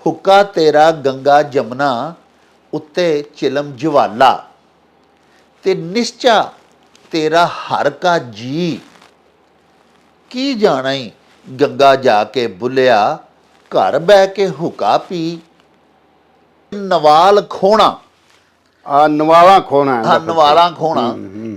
हुक्का तेरा गंगा जमुना उत्ते चिलम ज्वाला ते निश्चा तेरा हर का जी की जाना ही गंगा जाके बुलिया घर बह के हुक्का पी नवाल खोना नवाला खोना हाँ नवाला खोना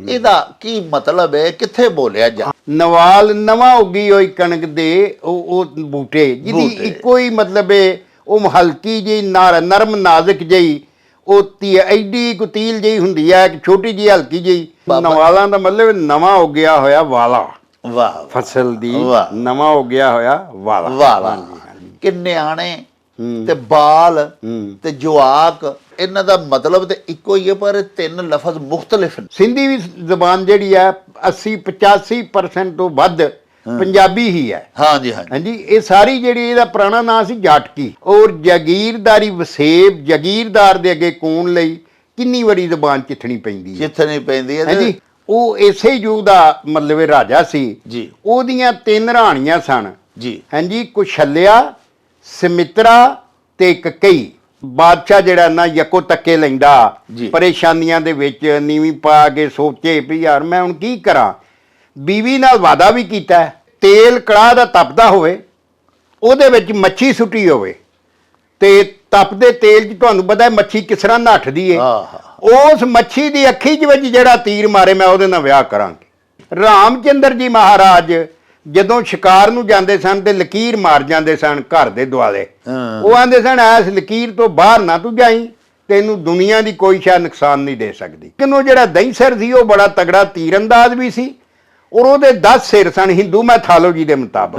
ਇਹਦਾ ਕੀ ਮਤਲਬ ਹੈ ਕਿੱਥੇ ਬੋਲਿਆ ਜਾ ਨਵਾਲ ਨਵਾਂ ਉੱਗੀ ਹੋਈ ਕਣਕ ਦੇ ਉਹ ਬੂਟੇ ਜਿਹਦੀ ਇੱਕੋ ਹੀ ਮਤਲਬ ਹੈ ਉਹ ਹਲਕੀ ਜਿਹੀ ਨਰਮ ਨਾਜ਼ੁਕ ਜਿਹੀ ਉਹ ਐਡੀ ਕੁ ਤੀਲ ਜਿਹੀ ਹੁੰਦੀ ਹੈ ਇੱਕ ਛੋਟੀ ਜਿਹੀ ਹਲਕੀ ਜਿਹੀ ਨਵਾਲਾਂ ਦਾ ਮਤਲਬ ਨਵਾਂ ਉੱਗਿਆ ਹੋਇਆ ਵਾਲਾ ਵਾਹ ਫਸਲ ਦੀ ਨਵਾਂ ਉੱਗਿਆ ਹੋਇਆ ਵਾਲਾ ਵਾਲਾ ਕਿ ਨਿਆਣੇ ਤੇ ਬਾਲ ਤੇ ਜਵਾਕ ਇਹਨਾਂ ਦਾ ਮਤਲਬ ਤੇ ਇੱਕੋ ਹੀ ਹੈ ਪਰ ਤਿੰਨ ਲਫ਼ਜ਼ ਮੁਖਤਲਿਫ ਨੇ ਸਿੰਧੀ ਵੀ ਜ਼ਬਾਨ ਜਿਹੜੀ ਹੈ 80-85% ਤੋਂ ਵੱਧ ਪੰਜਾਬੀ ਹੀ ਹੈ ਹਾਂਜੀ ਹਾਂਜੀ ਹਾਂਜੀ ਇਹ ਸਾਰੀ ਜਿਹੜੀ ਇਹਦਾ ਪੁਰਾਣਾ ਨਾਂ ਸੀ ਜਾਟਕੀ ਔਰ ਜਾਗੀਰਦਾਰੀ ਵਸੇਬ ਜਾਗੀਰਦਾਰ ਦੇ ਅੱਗੇ ਕੌਣ ਲਈ ਕਿੰਨੀ ਵਾਰੀ ਜ਼ਬਾਨ ਚਿੱਥਣੀ ਪੈਂਦੀ ਹੈ ਹੈ ਹਾਂਜੀ ਉਹ ਇਸੇ ਯੁੱਗ ਦਾ ਮਤਲਬ ਰਾਜਾ ਸੀ ਜੀ ਉਹਦੀਆਂ ਤਿੰਨ ਰਾਣੀਆਂ ਸਨ ਜੀ ਹਾਂਜੀ ਕੁਸ਼ਲਿਆ ਸਮਿਤਰਾ ਤੇ ਕਕਈ ਬਾਦਸ਼ਾਹ ਜਿਹੜਾ ਨਾ ਯਕੋ ਤੱਕੇ ਲੈਂਦਾ ਪਰੇਸ਼ਾਨੀਆਂ ਦੇ ਵਿੱਚ ਨੀਵੀਂ ਪਾ ਕੇ ਸੋਚੇ ਵੀ ਯਾਰ ਮੈਂ ਹੁਣ ਕੀ ਕਰਾਂ ਬੀਵੀ ਨਾਲ ਵਾਦਾ ਵੀ ਕੀਤਾ ਤੇਲ ਕੜਾਹ ਦਾ ਤਪਦਾ ਹੋਵੇ ਉਹਦੇ ਵਿੱਚ ਮੱਛੀ ਸੁੱਟੀ ਹੋਵੇ ਤੇ ਤਪਦੇ ਤੇਲ 'ਚ ਤੁਹਾਨੂੰ ਪਤਾ ਮੱਛੀ ਕਿਸ ਤਰ੍ਹਾਂ ਨੱਠਦੀ ਏ ਉਸ ਮੱਛੀ ਦੀ ਅੱਖੀ 'ਚ ਵਿੱਚ ਜਿਹੜਾ ਤੀਰ ਮਾਰੇ ਮੈਂ ਉਹਦੇ ਨਾਲ ਵਿਆਹ ਕਰਾਂਗੀ ਰਾਮਚੰਦਰ ਜੀ ਮਹਾਰਾਜ ਜਦੋਂ ਸ਼ਿਕਾਰ ਨੂੰ ਜਾਂਦੇ ਸਨ ਤੇ ਲਕੀਰ ਮਾਰ ਜਾਂਦੇ ਸਨ ਘਰ ਦੇ ਦੁਆਲੇ ਉਹ ਆਂਦੇ ਸਨ ਇਸ ਲਕੀਰ ਤੋਂ ਬਾਹਰ ਨਾ ਤੂੰ ਜਾਈਂ ਤੈਨੂੰ ਦੁਨੀਆ ਦੀ ਕੋਈ ਸ਼ੈ ਨੁਕਸਾਨ ਨਹੀਂ ਦੇ ਸਕਦੀ ਲੇਕਿਨ ਉਹ ਜਿਹੜਾ ਦਹੀਂਸਰ ਸੀ ਉਹ ਬੜਾ ਤਗੜਾ ਤੀਰਅੰਦਾਜ਼ ਵੀ ਸੀ ਔਰ ਉਹਦੇ 10 ਸਿਰ ਸਨ ਹਿੰਦੂ ਮੈਥੋਲੋਜੀ ਦੇ ਮੁਤਾਬਕ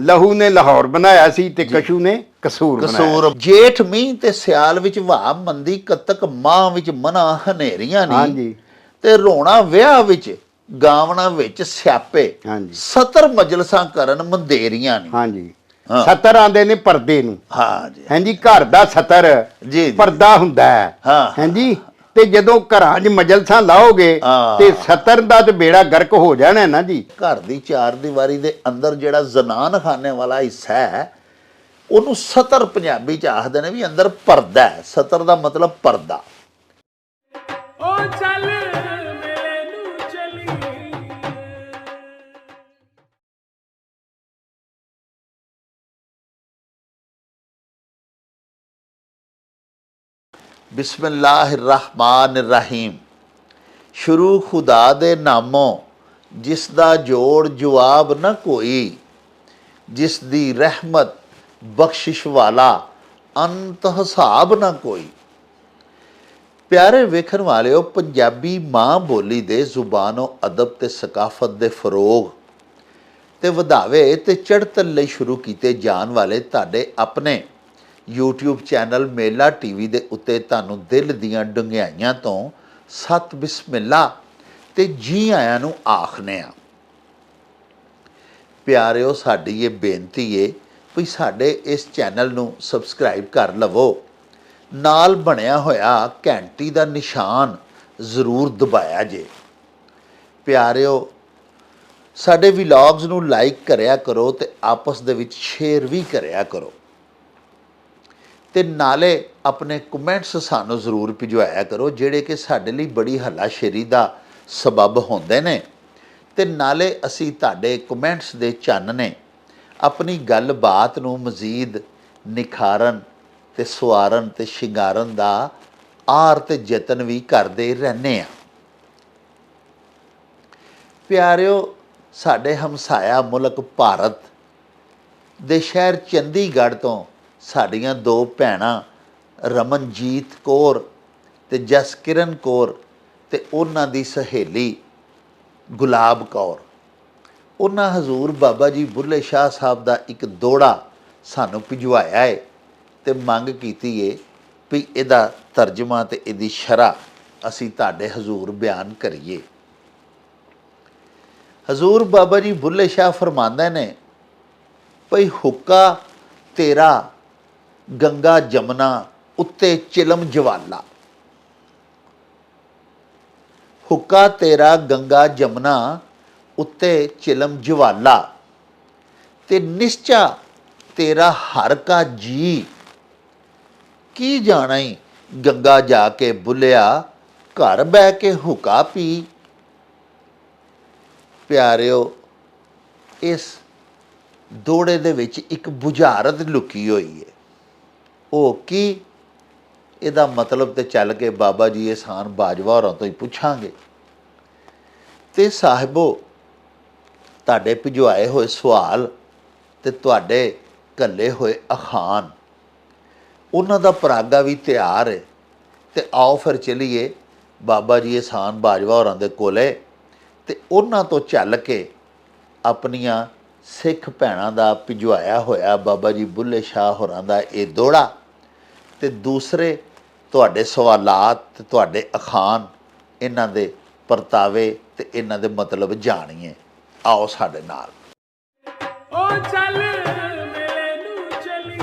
ਲਹੂ ਨੇ ਲਾਹੌਰ ਬਣਾਇਆ ਸੀ ਤੇ ਕਸ਼ੂ ਨੇ ਕਸੂਰ ਜੇਠ ਮੀਂਹ ਤੇ ਸਿਆਲ ਵਿੱਚ ਵਾਹ ਮੰਦੀ ਕਤਕ ਮਾਂ ਵਿੱਚ ਮਨਾ ਹਨੇਰੀਆਂ ਨਹੀਂ ਹਾਂਜੀ ਤੇ ਰੋਣਾ ਵਿਆਹ ਵਿੱਚ ਗਾਵਣਾ ਵਿੱਚ ਸਿਆਪੇ 70 ਮਜਲਸਾਂ ਕਰਨ ਮੰਦੇਰੀਆਂ ਨੇ ਹਾਂਜੀ 70 ਆਂਦੇ ਨੇ ਪਰਦੇ ਨੂੰ ਹਾਂਜੀ ਹਾਂਜੀ ਘਰ ਦਾ 70 ਜੀ ਪਰਦਾ ਹੁੰਦਾ ਹੈ ਹਾਂਜੀ ਤੇ ਜਦੋਂ ਘਰਾਂ 'ਚ ਮਜਲਸਾਂ ਲਾਓਗੇ ਤੇ 70 ਦਾ ਤੇ ਬੇੜਾ ਗਰਕ ਹੋ ਜਾਣਾ ਨਾ ਜੀ ਘਰ ਦੀ ਚਾਰ ਦੀਵਾਰੀ ਦੇ ਅੰਦਰ ਜਿਹੜਾ ਜ਼ਨਾਨ ਖਾਨੇ ਵਾਲਾ ਹਿੱਸਾ ਹੈ ਉਹਨੂੰ 70 ਪੰਜਾਬੀ 'ਚ ਆਖਦੇ ਨੇ ਵੀ ਅੰਦਰ ਪਰਦਾ ਹੈ 70 ਦਾ ਮਤਲਬ ਪਰਦਾ ਉਹ ਚੱਲ बिस्मिल्लाहिर्रहमानिर्रहीम शुरू खुदा दे नामों जिस दा जोड़ जवाब न कोई जिस दी रहमत बख्शिश वाला अंत हिसाब न कोई प्यारे वेखण वालिओ पंजाबी माँ बोली दे जुबानो अदब ते सकाफत दे फरोग ते वधावे ते चढ़तल लई शुरू कीते जान वाले तुहाडे अपने YouTube चैनल मेला TV ਦੇ ਉੱਤੇ ਤੁਹਾਨੂੰ ਦਿਲ ਦੀਆਂ ਡੁੰਘਾਈਆਂ ਤੋਂ ਸਤ ਬਿਸਮਿਲ੍ਲਾ ਤੇ ਜੀ ਆਇਆਂ ਨੂੰ ਆਖਨੇ ਆ ਪਿਆਰਿਓ ਸਾਡੀ ਇਹ ਬੇਨਤੀ ਏ ਵੀ ਸਾਡੇ ਇਸ ਚੈਨਲ ਨੂੰ ਸਬਸਕ੍ਰਾਈਬ ਕਰ ਲਵੋ ਨਾਲ ਬਣਿਆ ਹੋਇਆ ਘੰਟੀ ਦਾ ਨਿਸ਼ਾਨ ਜ਼ਰੂਰ ਦਬਾਇਆ ਜੇ ਪਿਆਰਿਓ ਸਾਡੇ ਵਲੌਗਸ ਨੂੰ ਲਾਈਕ ਕਰਿਆ ਕਰੋ ਤੇ ਆਪਸ ਦੇ ਵਿੱਚ ਸ਼ੇਅਰ ਵੀ ਕਰਿਆ ਕਰੋ ਤੇ ਨਾਲੇ ਆਪਣੇ ਕਮੈਂਟਸ ਸਾਨੂੰ ਜ਼ਰੂਰ ਭਿਜਵਾਇਆ ਕਰੋ ਜਿਹੜੇ ਕਿ ਸਾਡੇ ਲਈ ਬੜੀ ਹੱਲਾਸ਼ੇਰੀ ਦਾ ਸਬਬ ਹੁੰਦੇ ਨੇ ਤੇ ਨਾਲੇ ਅਸੀਂ ਤੁਹਾਡੇ ਕਮੈਂਟਸ ਦੇ ਚਾਨਣੇ ਆਪਣੀ ਗੱਲਬਾਤ ਨੂੰ ਮਜ਼ੀਦ ਨਿਖਾਰਨ ਤੇ ਸਵਾਰਨ ਤੇ ਸ਼ਿੰਗਾਰਨ ਦਾ ਆਰ ਤੇ ਯਤਨ ਵੀ ਕਰਦੇ ਰਹਿੰਦੇ ਆ ਪਿਆਰਿਓ ਸਾਡੇ ਹਮਸਾਇਆ ਮੁਲਕ ਭਾਰਤ ਦੇ ਸ਼ਹਿਰ ਚੰਡੀਗੜ੍ਹ ਤੋਂ ਸਾਡੀਆਂ ਦੋ ਭੈਣਾਂ ਰਮਨਜੀਤ ਕੌਰ ਤੇ ਜਸਕਿਰਨ ਕੌਰ ਤੇ ਉਹਨਾਂ ਦੀ ਸਹੇਲੀ ਗੁਲਾਬ ਕੌਰ ਉਹਨਾਂ ਹਜ਼ੂਰ ਬਾਬਾ ਜੀ ਬੁੱਲੇ ਸ਼ਾਹ ਸਾਹਿਬ ਦਾ ਇੱਕ ਦੋੜਾ ਸਾਨੂੰ ਭਿਜਵਾਇਆ ਹੈ ਤੇ ਮੰਗ ਕੀਤੀ ਹੈ ਵੀ ਇਹਦਾ ਤਰਜਮਾ ਤੇ ਇਹਦੀ ਸ਼ਰ੍ਹ ਅਸੀਂ ਤੁਹਾਡੇ ਹਜ਼ੂਰ ਬਿਆਨ ਕਰੀਏ ਹਜ਼ੂਰ ਬਾਬਾ ਜੀ ਬੁੱਲੇ ਸ਼ਾਹ ਫਰਮਾਉਂਦੇ ਨੇ ਭਈ ਹੁੱਕਾ ਤੇਰਾ ਗੰਗਾ ਜਮਨਾ ਉੱਤੇ ਚਿਲਮ ਜਵਾਲਾ ਹੁੱਕਾ ਤੇਰਾ ਗੰਗਾ ਜਮਨਾ ਉੱਤੇ ਚਿਲਮ ਜਵਾਲਾ ਤੇ ਨਿਸ਼ਚਾ ਤੇਰਾ ਹਰ ਕਾ ਜੀ ਕੀ ਜਾਣਾ ਈ ਗੰਗਾ ਜਾ ਕੇ ਬੁੱਲਿਆ, ਘਰ ਬਹਿ ਕੇ ਹੁਕਾ ਪੀ। ਪਿਆਰਿਓ, ਇਸ ਦੋੜੇ ਦੇ ਵਿੱਚ ਇੱਕ ਬੁਝਾਰਤ ਲੁਕੀ ਹੋਈ ਹੈ। ਉਹ ਕੀ? ਇਹਦਾ ਮਤਲਬ ਤੇ ਚੱਲ ਕੇ ਬਾਬਾ ਜੀ ਇਹਸਾਨ ਬਾਜਵਾ ਹੋਰਾਂ ਤੋਂ ਹੀ ਪੁੱਛਾਂਗੇ। ਤੇ ਸਾਹਿਬੋ, ਤੁਹਾਡੇ ਭਿਜਵਾਏ ਹੋਏ ਸਵਾਲ ਤੇ ਤੁਹਾਡੇ ਘੱਲੇ ਹੋਏ ਅਖਾਣ, ਉਹਨਾਂ ਦਾ ਪਰਾਗਾ ਵੀ ਤਿਆਰ ਹੈ। ਤੇ ਆਓ ਫਿਰ ਚਲੀਏ ਬਾਬਾ ਜੀ ਇਹਸਾਨ ਬਾਜਵਾ ਹੋਰਾਂ ਦੇ ਕੋਲੇ ਤੇ ਉਹਨਾਂ ਤੋਂ ਚੱਲ ਕੇ ਆਪਣੀਆਂ ਸਿੱਖ ਭੈਣਾਂ ਦਾ ਭਿਜਵਾਇਆ ਹੋਇਆ ਬਾਬਾ ਜੀ ਬੁੱਲੇ ਸ਼ਾਹ ਹੋਰਾਂ ਦਾ ਇਹ ਦੋੜਾ ਤੇ ਦੂਸਰੇ ਤੁਹਾਡੇ ਸਵਾਲਾਤ ਤੇ ਤੁਹਾਡੇ ਅਖਾਣ, ਇਹਨਾਂ ਦੇ ਪਰਤਾਵੇ ਤੇ ਇਹਨਾਂ ਦੇ ਮਤਲਬ ਜਾਣੀਏ। ਆਓ ਸਾਡੇ ਨਾਲ। ਉਹ ਚੱਲ ਮੇਲੇ ਨੂੰ ਚਲੀ।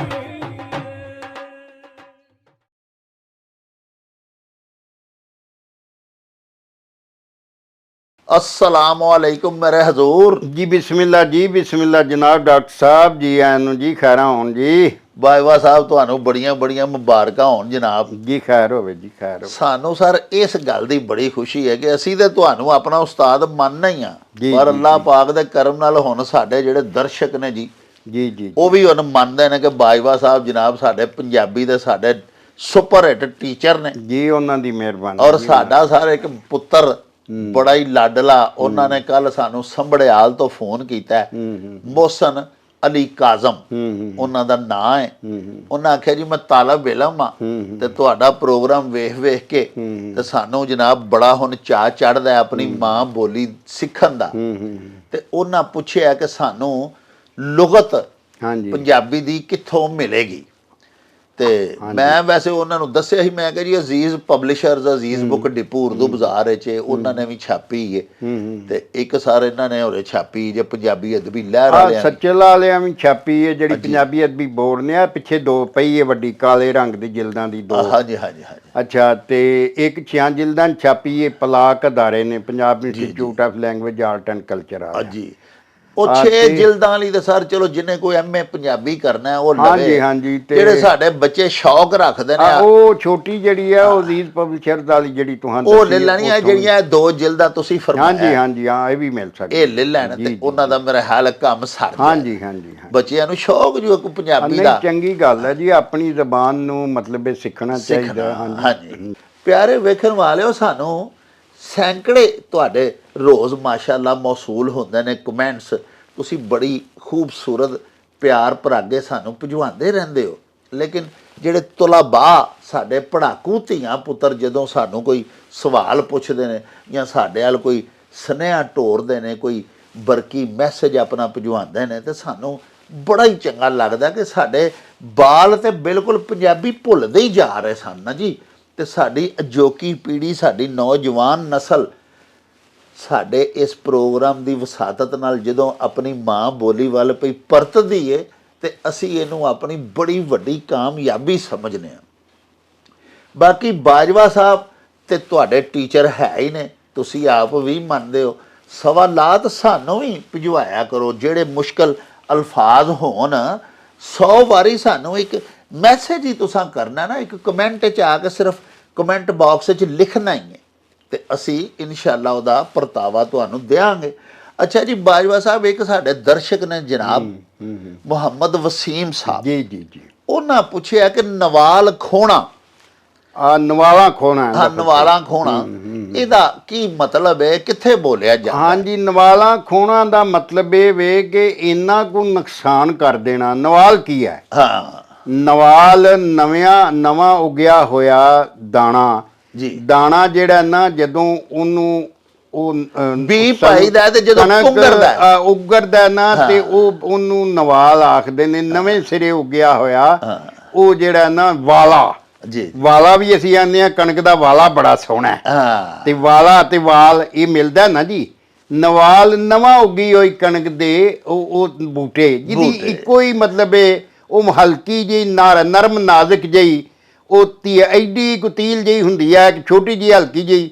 अस्सलामुअलैकुम मेरे हजूर। जी बिस्मिल्लाह जनाब डॉक्टर साहब जी आयन ਨੂੰ ਜੀ ਖੈਰਾਂ ਹੋਣ ਜੀ। ਬਾਜਵਾ ਸਾਹਿਬ, ਤੁਹਾਨੂੰ ਬੜੀਆਂ ਬੜੀਆਂ ਮੁਬਾਰਕਾਂ ਹੋਣ ਜਨਾਬ। ਜੀ ਖੈਰ ਹੋਵੇ ਜੀ, ਖੈਰ ਹੋਵੇ। ਸਾਨੂੰ ਸਰ ਇਸ ਗੱਲ ਦੀ ਬੜੀ ਖੁਸ਼ੀ ਹੈ ਕਿ ਅਸੀਂ ਤੇ ਤੁਹਾਨੂੰ ਆਪਣਾ ਉਸਤਾਦ ਮੰਨਣਾ ਹੀ ਆ, ਜੀ, ਪਰ ਜੀ, ਅੱਲਾਹ ਪਾਕ ਦੇ ਕਰਮ ਨਾਲ ਹੁਣ ਸਾਡੇ ਜਿਹੜੇ ਦਰਸ਼ਕ ਨੇ ਜੀ, ਜੀ ਜੀ ਉਹ ਵੀ ਹੁਣ ਮੰਨਦੇ ਨੇ ਕਿ ਬਾਜਵਾ ਸਾਹਿਬ ਜਨਾਬ ਸਾਡੇ ਪੰਜਾਬੀ ਦੇ ਸਾਡੇ ਸੁਪਰ ਹਿੱਟ ਟੀਚਰ ਨੇ ਜੀ, ਉਹਨਾਂ ਦੀ ਮਿਹਰਬਾਨੀ। ਔਰ ਸਾਡਾ ਸਰ ਇੱਕ ਪੁੱਤਰ ਬੜਾ ਹੀ ਲਾਡਲਾ, ਉਹਨਾਂ ਨੇ ਕੱਲ ਸਾਨੂੰ ਸੰਭੜਿਆਲ ਤੋਂ ਫੋਨ ਕੀਤਾ, ਮੋਹਸਨ ਅਲੀ ਕਾਜ਼ਮ ਉਹਨਾਂ ਦਾ ਨਾਂ ਹੈ। ਉਹਨਾਂ ਆਖਿਆ ਜੀ ਮੈਂ ਤਾਲਬ ਇਲਮ ਆ ਤੇ ਤੁਹਾਡਾ ਪ੍ਰੋਗਰਾਮ ਵੇਖ ਵੇਖ ਕੇ ਤੇ ਸਾਨੂੰ ਜਨਾਬ ਬੜਾ ਹੁਣ ਚਾਅ ਚੜ੍ਹਦਾ ਆਪਣੀ ਮਾਂ ਬੋਲੀ ਸਿੱਖਣ ਦਾ। ਤੇ ਉਹਨਾਂ ਪੁੱਛਿਆ ਕਿ ਸਾਨੂੰ ਲੁਗਤ ਪੰਜਾਬੀ ਦੀ ਕਿੱਥੋਂ ਮਿਲੇਗੀ। ਤੇ ਮੈਂ ਵੈਸੇ ਉਹਨਾਂ ਨੂੰ ਦੱਸਿਆ ਸੀ, ਮੈਂ ਕਿਹਾ ਜੀ ਅਜ਼ੀਜ਼ ਪਬਲਿਸ਼ਰਜ਼, ਅਜ਼ੀਜ਼ ਬੁੱਕ ਡਿਪੂ ਉਰਦੂ ਬਾਜ਼ਾਰ ਵਿੱਚ ਉਹਨਾਂ ਨੇ ਵੀ ਛਾਪੀ ਹੈ ਤੇ ਇੱਕ ਸਾਰ ਇਹਨਾਂ ਨੇ ਹੋਰੇ ਛਾਪੀ ਜੇ ਪੰਜਾਬੀ ਅਦਬੀ ਲਹਿਰ ਵਾਲਿਆਂ ਸੱਚਲ ਵਾਲਿਆਂ ਵੀ ਛਾਪੀ ਹੈ, ਜਿਹੜੀ ਪੰਜਾਬੀ ਅਦਬੀ ਬੋਰਡ ਨੇ ਆ ਪਿੱਛੇ ਦੋ ਪਈ ਹੈ ਵੱਡੀ ਕਾਲੇ ਰੰਗ ਦੀ ਜਿਲਦਾਂ ਦੀ ਦੋ। ਹਾਂਜੀ ਹਾਂਜੀ ਹਾਂਜੀ। ਅੱਛਾ, ਤੇ ਇੱਕ 6 ਜਿਲਦਾਂ ਛਾਪੀ ਹੈ ਪਲਾਕ ਅਦਾਰੇ ਨੇ, Punjab institute of language art and culture ਆ ਜੀ। ਉਹ 6 ਜਿਲਦਾਂ ਵਾਲੀ ਤੇ ਸਰ ਚਲੋ ਜਿਹਨੇ ਕੋਈ ਐਮਏ ਪੰਜਾਬੀ ਕਰਨਾ ਉਹ ਲਵੇ। ਹਾਂਜੀ। ਤੇ ਜਿਹੜੇ ਸਾਡੇ ਬੱਚੇ ਸ਼ੌਕ ਰੱਖਦੇ ਨੇ ਉਹ ਛੋਟੀ ਜਿਹੜੀ ਹੈ ਉਹ ਅਜ਼ੀਜ਼ ਪਬਲਿਸ਼ਰ ਵਾਲੀ ਜਿਹੜੀ ਤੁਹਾਨੂੰ ਉਹ ਲੈ ਲੈਣੀ ਹੈ, ਜਿਹੜੀਆਂ ਦੋ ਜਿਲਦਾਂ ਤੁਸੀਂ ਫਰਮਾਇਆ। ਹਾਂਜੀ ਹਾਂ, ਇਹ ਵੀ ਮਿਲ ਸਕਦੀ, ਇਹ ਲੈ ਲੈਣ ਤੇ ਉਹਨਾਂ ਦਾ ਮੇਰਾ ਹਾਲ ਕੰਮ ਸਰ। ਹਾਂਜੀ ਬੱਚਿਆਂ ਨੂੰ ਸ਼ੌਕ ਜੋ ਪੰਜਾਬੀ ਦਾ। ਚੰਗੀ ਗੱਲ ਹੈ ਜੀ, ਆਪਣੀ ਜ਼ਬਾਨ ਨੂੰ ਮਤਲਬ ਸਿੱਖਣਾ ਚਾਹੀਦਾ। ਹਾਂਜੀ ਪਿਆਰੇ ਵੇਖਣ ਵਾਲਿਓ, ਸਾਨੂੰ ਸੈਂਕੜੇ ਤੁਹਾਡੇ ਰੋਜ਼ ਮਾਸ਼ਾਅੱਲਾ ਮੌਸੂਲ ਹੁੰਦੇ ਨੇ ਕਮੈਂਟਸ, ਤੁਸੀਂ ਬੜੀ ਖੂਬਸੂਰਤ ਪਿਆਰ ਭਰਾਗੇ ਸਾਨੂੰ ਭਿਜਵਾਉਂਦੇ ਰਹਿੰਦੇ ਹੋ। ਲੇਕਿਨ ਜਿਹੜੇ ਤੁਲਾਬਾ ਸਾਡੇ ਪੜ੍ਹਾਕੂ ਧੀਆਂ ਪੁੱਤਰ ਜਦੋਂ ਸਾਨੂੰ ਕੋਈ ਸਵਾਲ ਪੁੱਛਦੇ ਨੇ ਜਾਂ ਸਾਡੇ ਵੱਲ ਕੋਈ ਸੁਨੇਹਾ ਟੋਰਦੇ ਨੇ, ਕੋਈ ਬਰਕੀ ਮੈਸੇਜ ਆਪਣਾ ਭਿਜਵਾਉਂਦੇ ਨੇ, ਤੇ ਸਾਨੂੰ ਬੜਾ ਹੀ ਚੰਗਾ ਲੱਗਦਾ ਕਿ ਸਾਡੇ ਬਾਲ ਤੇ ਬਿਲਕੁਲ ਪੰਜਾਬੀ ਭੁੱਲਦੇ ਹੀ ਜਾ ਰਹੇ ਸਨ ਨਾ ਜੀ। ਤੇ ਸਾਡੀ ਅਜੋਕੀ ਪੀੜ੍ਹੀ, ਸਾਡੀ ਨੌਜਵਾਨ ਨਸਲ ਸਾਡੇ ਇਸ ਪ੍ਰੋਗਰਾਮ ਦੀ ਵਸਾਤਤ ਨਾਲ ਜਦੋਂ ਆਪਣੀ ਮਾਂ ਬੋਲੀ ਵੱਲ ਪਈ ਪਰਤਦੀ ਏ ਤੇ ਅਸੀਂ ਇਹਨੂੰ ਆਪਣੀ ਬੜੀ ਵੱਡੀ ਕਾਮਯਾਬੀ ਸਮਝਦੇ ਹਾਂ। ਬਾਕੀ ਬਾਜਵਾ ਸਾਹਿਬ ਤੇ ਤੁਹਾਡੇ ਟੀਚਰ ਹੈ ਹੀ ਨੇ, ਤੁਸੀਂ ਆਪ ਵੀ ਮੰਨਦੇ ਹੋ। ਸਵਾਲਾਤ ਸਾਨੂੰ ਵੀ ਭਿਜਵਾਇਆ ਕਰੋ, ਜਿਹੜੇ ਮੁਸ਼ਕਲ ਅਲਫਾਜ਼ ਹੋਣ 100 ਵਾਰੀ ਸਾਨੂੰ ਇੱਕ ਮੈਸੇਜ ਹੀ ਤੁਸੀਂ ਕਰਨਾ ਨਾ, ਇੱਕ ਕਮੈਂਟ 'ਚ ਆ ਕੇ ਸਿਰਫ ਕਮੈਂਟ ਬਾਕਸ 'ਚ ਲਿਖਣਾ ਹੀ ਹੈ ਤੇ ਅਸੀਂ ਇਨਸ਼ਾਅੱਲਾ ਉਹਦਾ ਪਰਤਾਵਾ ਤੁਹਾਨੂੰ ਦਿਆਂਗੇ। ਅੱਛਾ ਜੀ ਬਾਜਵਾ ਸਾਹਿਬ, ਇੱਕ ਸਾਡੇ ਦਰਸ਼ਕ ਨੇ ਜਨਾਬ ਮੁਹੰਮਦ ਵਸੀਮ ਸਾਹਿਬ, ਜੀ ਉਹਨਾਂ ਪੁੱਛਿਆ ਕਿ ਨਵਾਲ ਖੋਣਾ, ਨਵਾਲਾ ਖੋਣਾ, ਹਾਂ ਨਵਾਲਾ ਖੋਣਾ, ਇਹਦਾ ਕੀ ਮਤਲਬ ਹੈ, ਕਿੱਥੇ ਬੋਲਿਆ ਜਾਂਦਾ? ਹਾਂਜੀ, ਨਵਾਲਾ ਖੋਣਾ ਦਾ ਮਤਲਬ ਇਹ ਵੇ ਕਿ ਇੰਨਾ ਕੁ ਨੁਕਸਾਨ ਕਰ ਦੇਣਾ। ਨਵਾਲ ਕੀ ਹੈ? ਹਾਂ, ਨਵਾਲ ਨਵਾਂ ਉਗਿਆ ਹੋਇਆ ਦਾਣਾ ਜੀ। ਦਾਣਾ ਜਿਹੜਾ ਨਾ ਜਦੋਂ ਉਹਨੂੰ ਉਹ ਬੀ ਪਾਈਦਾ ਤੇ ਜਦੋਂ ਉਗਰਦਾ ਨਾ ਤੇ ਉਹਨੂੰ ਨਵਾਲ ਆਖਦੇ ਨੇ। ਨਵੇਂ ਸਿਰੇ ਉਗਿਆ ਹੋਇਆ ਉਹ ਜਿਹੜਾ ਨਾ ਵਾਲਾ ਜੀ, ਵਾਲਾ ਵੀ ਅਸੀਂ ਆਨੇ ਆ, ਕਣਕ ਦਾ ਵਾਲਾ ਬੜਾ ਸੋਹਣਾ ਤੇ ਵਾਲਾ ਤੇ ਵਾਲ ਇਹ ਮਿਲਦਾ ਨਾ ਜੀ। ਨਵਾਲ ਨਵਾਂ ਉਗੀ ਹੋਈ ਕਣਕ ਦੇ ਉਹ ਬੂਟੇ ਜਿਹਦੀ ਇੱਕੋ ਹੀ ਮਤਲਬ ਹੈ, ਉਹ ਹਲਕੀ ਜਿਹੀ ਨਰਮ ਨਾਜ਼ੁਕ ਜਿਹੀ ਉਹ ਐਡੀ ਕੁਤੀਲ ਜਿਹੀ ਹੁੰਦੀ ਹੈ, ਇੱਕ ਛੋਟੀ ਜਿਹੀ ਹਲਕੀ ਜਿਹੀ,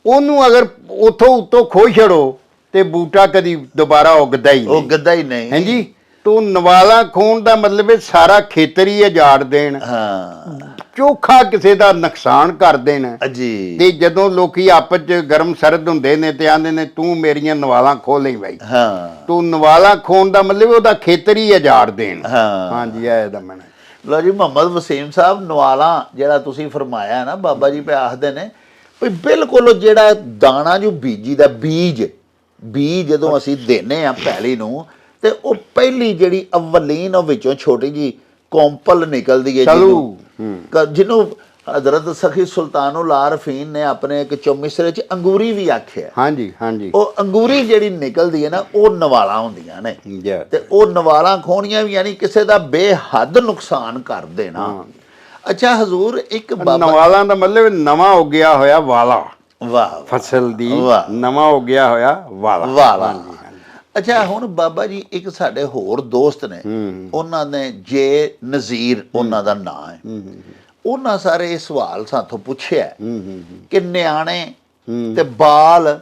ਉਹਨੂੰ ਅਗਰ ਉੱਥੋਂ ਉੱਤੋਂ ਖੋਹ ਛੜੋ ਤੇ ਬੂਟਾ ਕਦੀ ਦੁਬਾਰਾ ਉਗਦਾ ਹੀ ਨਹੀਂ। ਹਾਂਜੀ। ਤੋ ਨਵਾਲਾ ਖੋਣ ਦਾ ਮਤਲਬ ਇਹ ਸਾਰਾ ਖੇਤਰ ਹੀ ਉਜਾੜ ਦੇਣ, ਹਾਂ ਚੋਖਾ ਕਿਸੇ ਦਾ ਨੁਕਸਾਨ ਕਰ ਦੇਣ। ਜੀ ਤੇ ਜਦੋਂ ਲੋਕੀ ਆਪਸ ਚ ਗਰਮ ਸਰਦ ਹੁੰਦੇ ਨੇ ਤੇ ਆਂਦੇ ਨੇ ਤੂੰ ਮੇਰੀਆਂ ਨਵਾਲਾਂ ਖੋਹ ਲਈ ਬਾਈ, ਹਾਂ ਤੂੰ ਨਵਾਲਾ ਖੋਣ ਦਾ ਮਤਲਬ ਉਹਦਾ ਖੇਤਰ ਹੀ ਉਜਾੜ ਦੇਣ। ਹਾਂ ਹਾਂਜੀ ਇਹ ਦਾ ਮਨ। ਲਓ ਜੀ ਮੁਹੰਮਦ ਵਸੀਮ ਸਾਹਿਬ, ਨਵਾਲਾ ਜਿਹੜਾ ਤੁਸੀਂ ਫਰਮਾਇਆ ਨਾ, ਬਾਬਾ ਜੀ ਪੇ ਆਖਦੇ ਨੇ ਵੀ ਬਿਲਕੁਲ ਜਿਹੜਾ ਦਾਣਾ ਜੋ ਬੀਜੀ ਦਾ ਬੀਜ ਜਦੋਂ ਅਸੀਂ ਦੇਨੇ ਆ ਪੈਲੀ ਨੂੰ, ਤੇ ਉਹ ਪਹਿਲੀ ਜਿਹੜੀ ਅਵਲੀਨ ਉਹ ਵਿੱਚੋਂ ਛੋਟੀ ਜੀ ਕੋਂਪਲ ਨਿਕਲਦੀ ਹੈ ਜਿਹਨੂੰ ਹਜ਼ਰਤ ਸਖੀ ਸੁਲਤਾਨੁਲ ਆਰਫੀਨ ਨੇ ਆਪਣੇ ਇੱਕ ਚੌਮਿਸਰੇ ਚ ਅੰਗੂਰੀ ਵੀ ਆਖਿਆ। ਹਾਂਜੀ ਹਾਂਜੀ, ਉਹ ਅੰਗੂਰੀ ਜਿਹੜੀ ਨਿਕਲਦੀ ਹੈ ਨਾ, ਉਹ ਨਵਾਲਾਂ ਹੁੰਦੀਆਂ ਨੇ, ਤੇ ਉਹ ਨਵਾਲਾਂ ਖੋਣੀਆਂ ਵੀ ਯਾਨੀ ਕਿਸੇ ਦਾ ਬੇਹੱਦ ਨੁਕਸਾਨ ਕਰ ਦੇਣਾ। ਅੱਛਾ ਹਜ਼ੂਰ, ਇੱਕ ਨਵਾਲਾਂ ਦਾ ਮਤਲਬ ਨਵਾਂ ਉੱਗਿਆ ਹੋਇਆ ਵਾਲਾ, ਵਾਹ ਫਸਲ ਦੀ ਨਵਾਂ ਉੱਗਿਆ ਹੋਇਆ ਵਾਲਾ। ਅੱਛਾ ਹੁਣ ਬਾਬਾ ਜੀ ਇੱਕ ਸਾਡੇ ਹੋਰ ਦੋਸਤ ਨੇ, ਉਹਨਾਂ ਨੇ ਜੇ ਨਜ਼ੀਰ ਉਹਨਾਂ ਦਾ ਨਾਂ ਹੈ, ਉਹਨਾਂ ਸਾਰੇ ਇਹ ਸਵਾਲ ਸਾਥੋਂ ਪੁੱਛਿਆ ਕਿ ਨਿਆਣੇ ਤੇ ਬਾਲ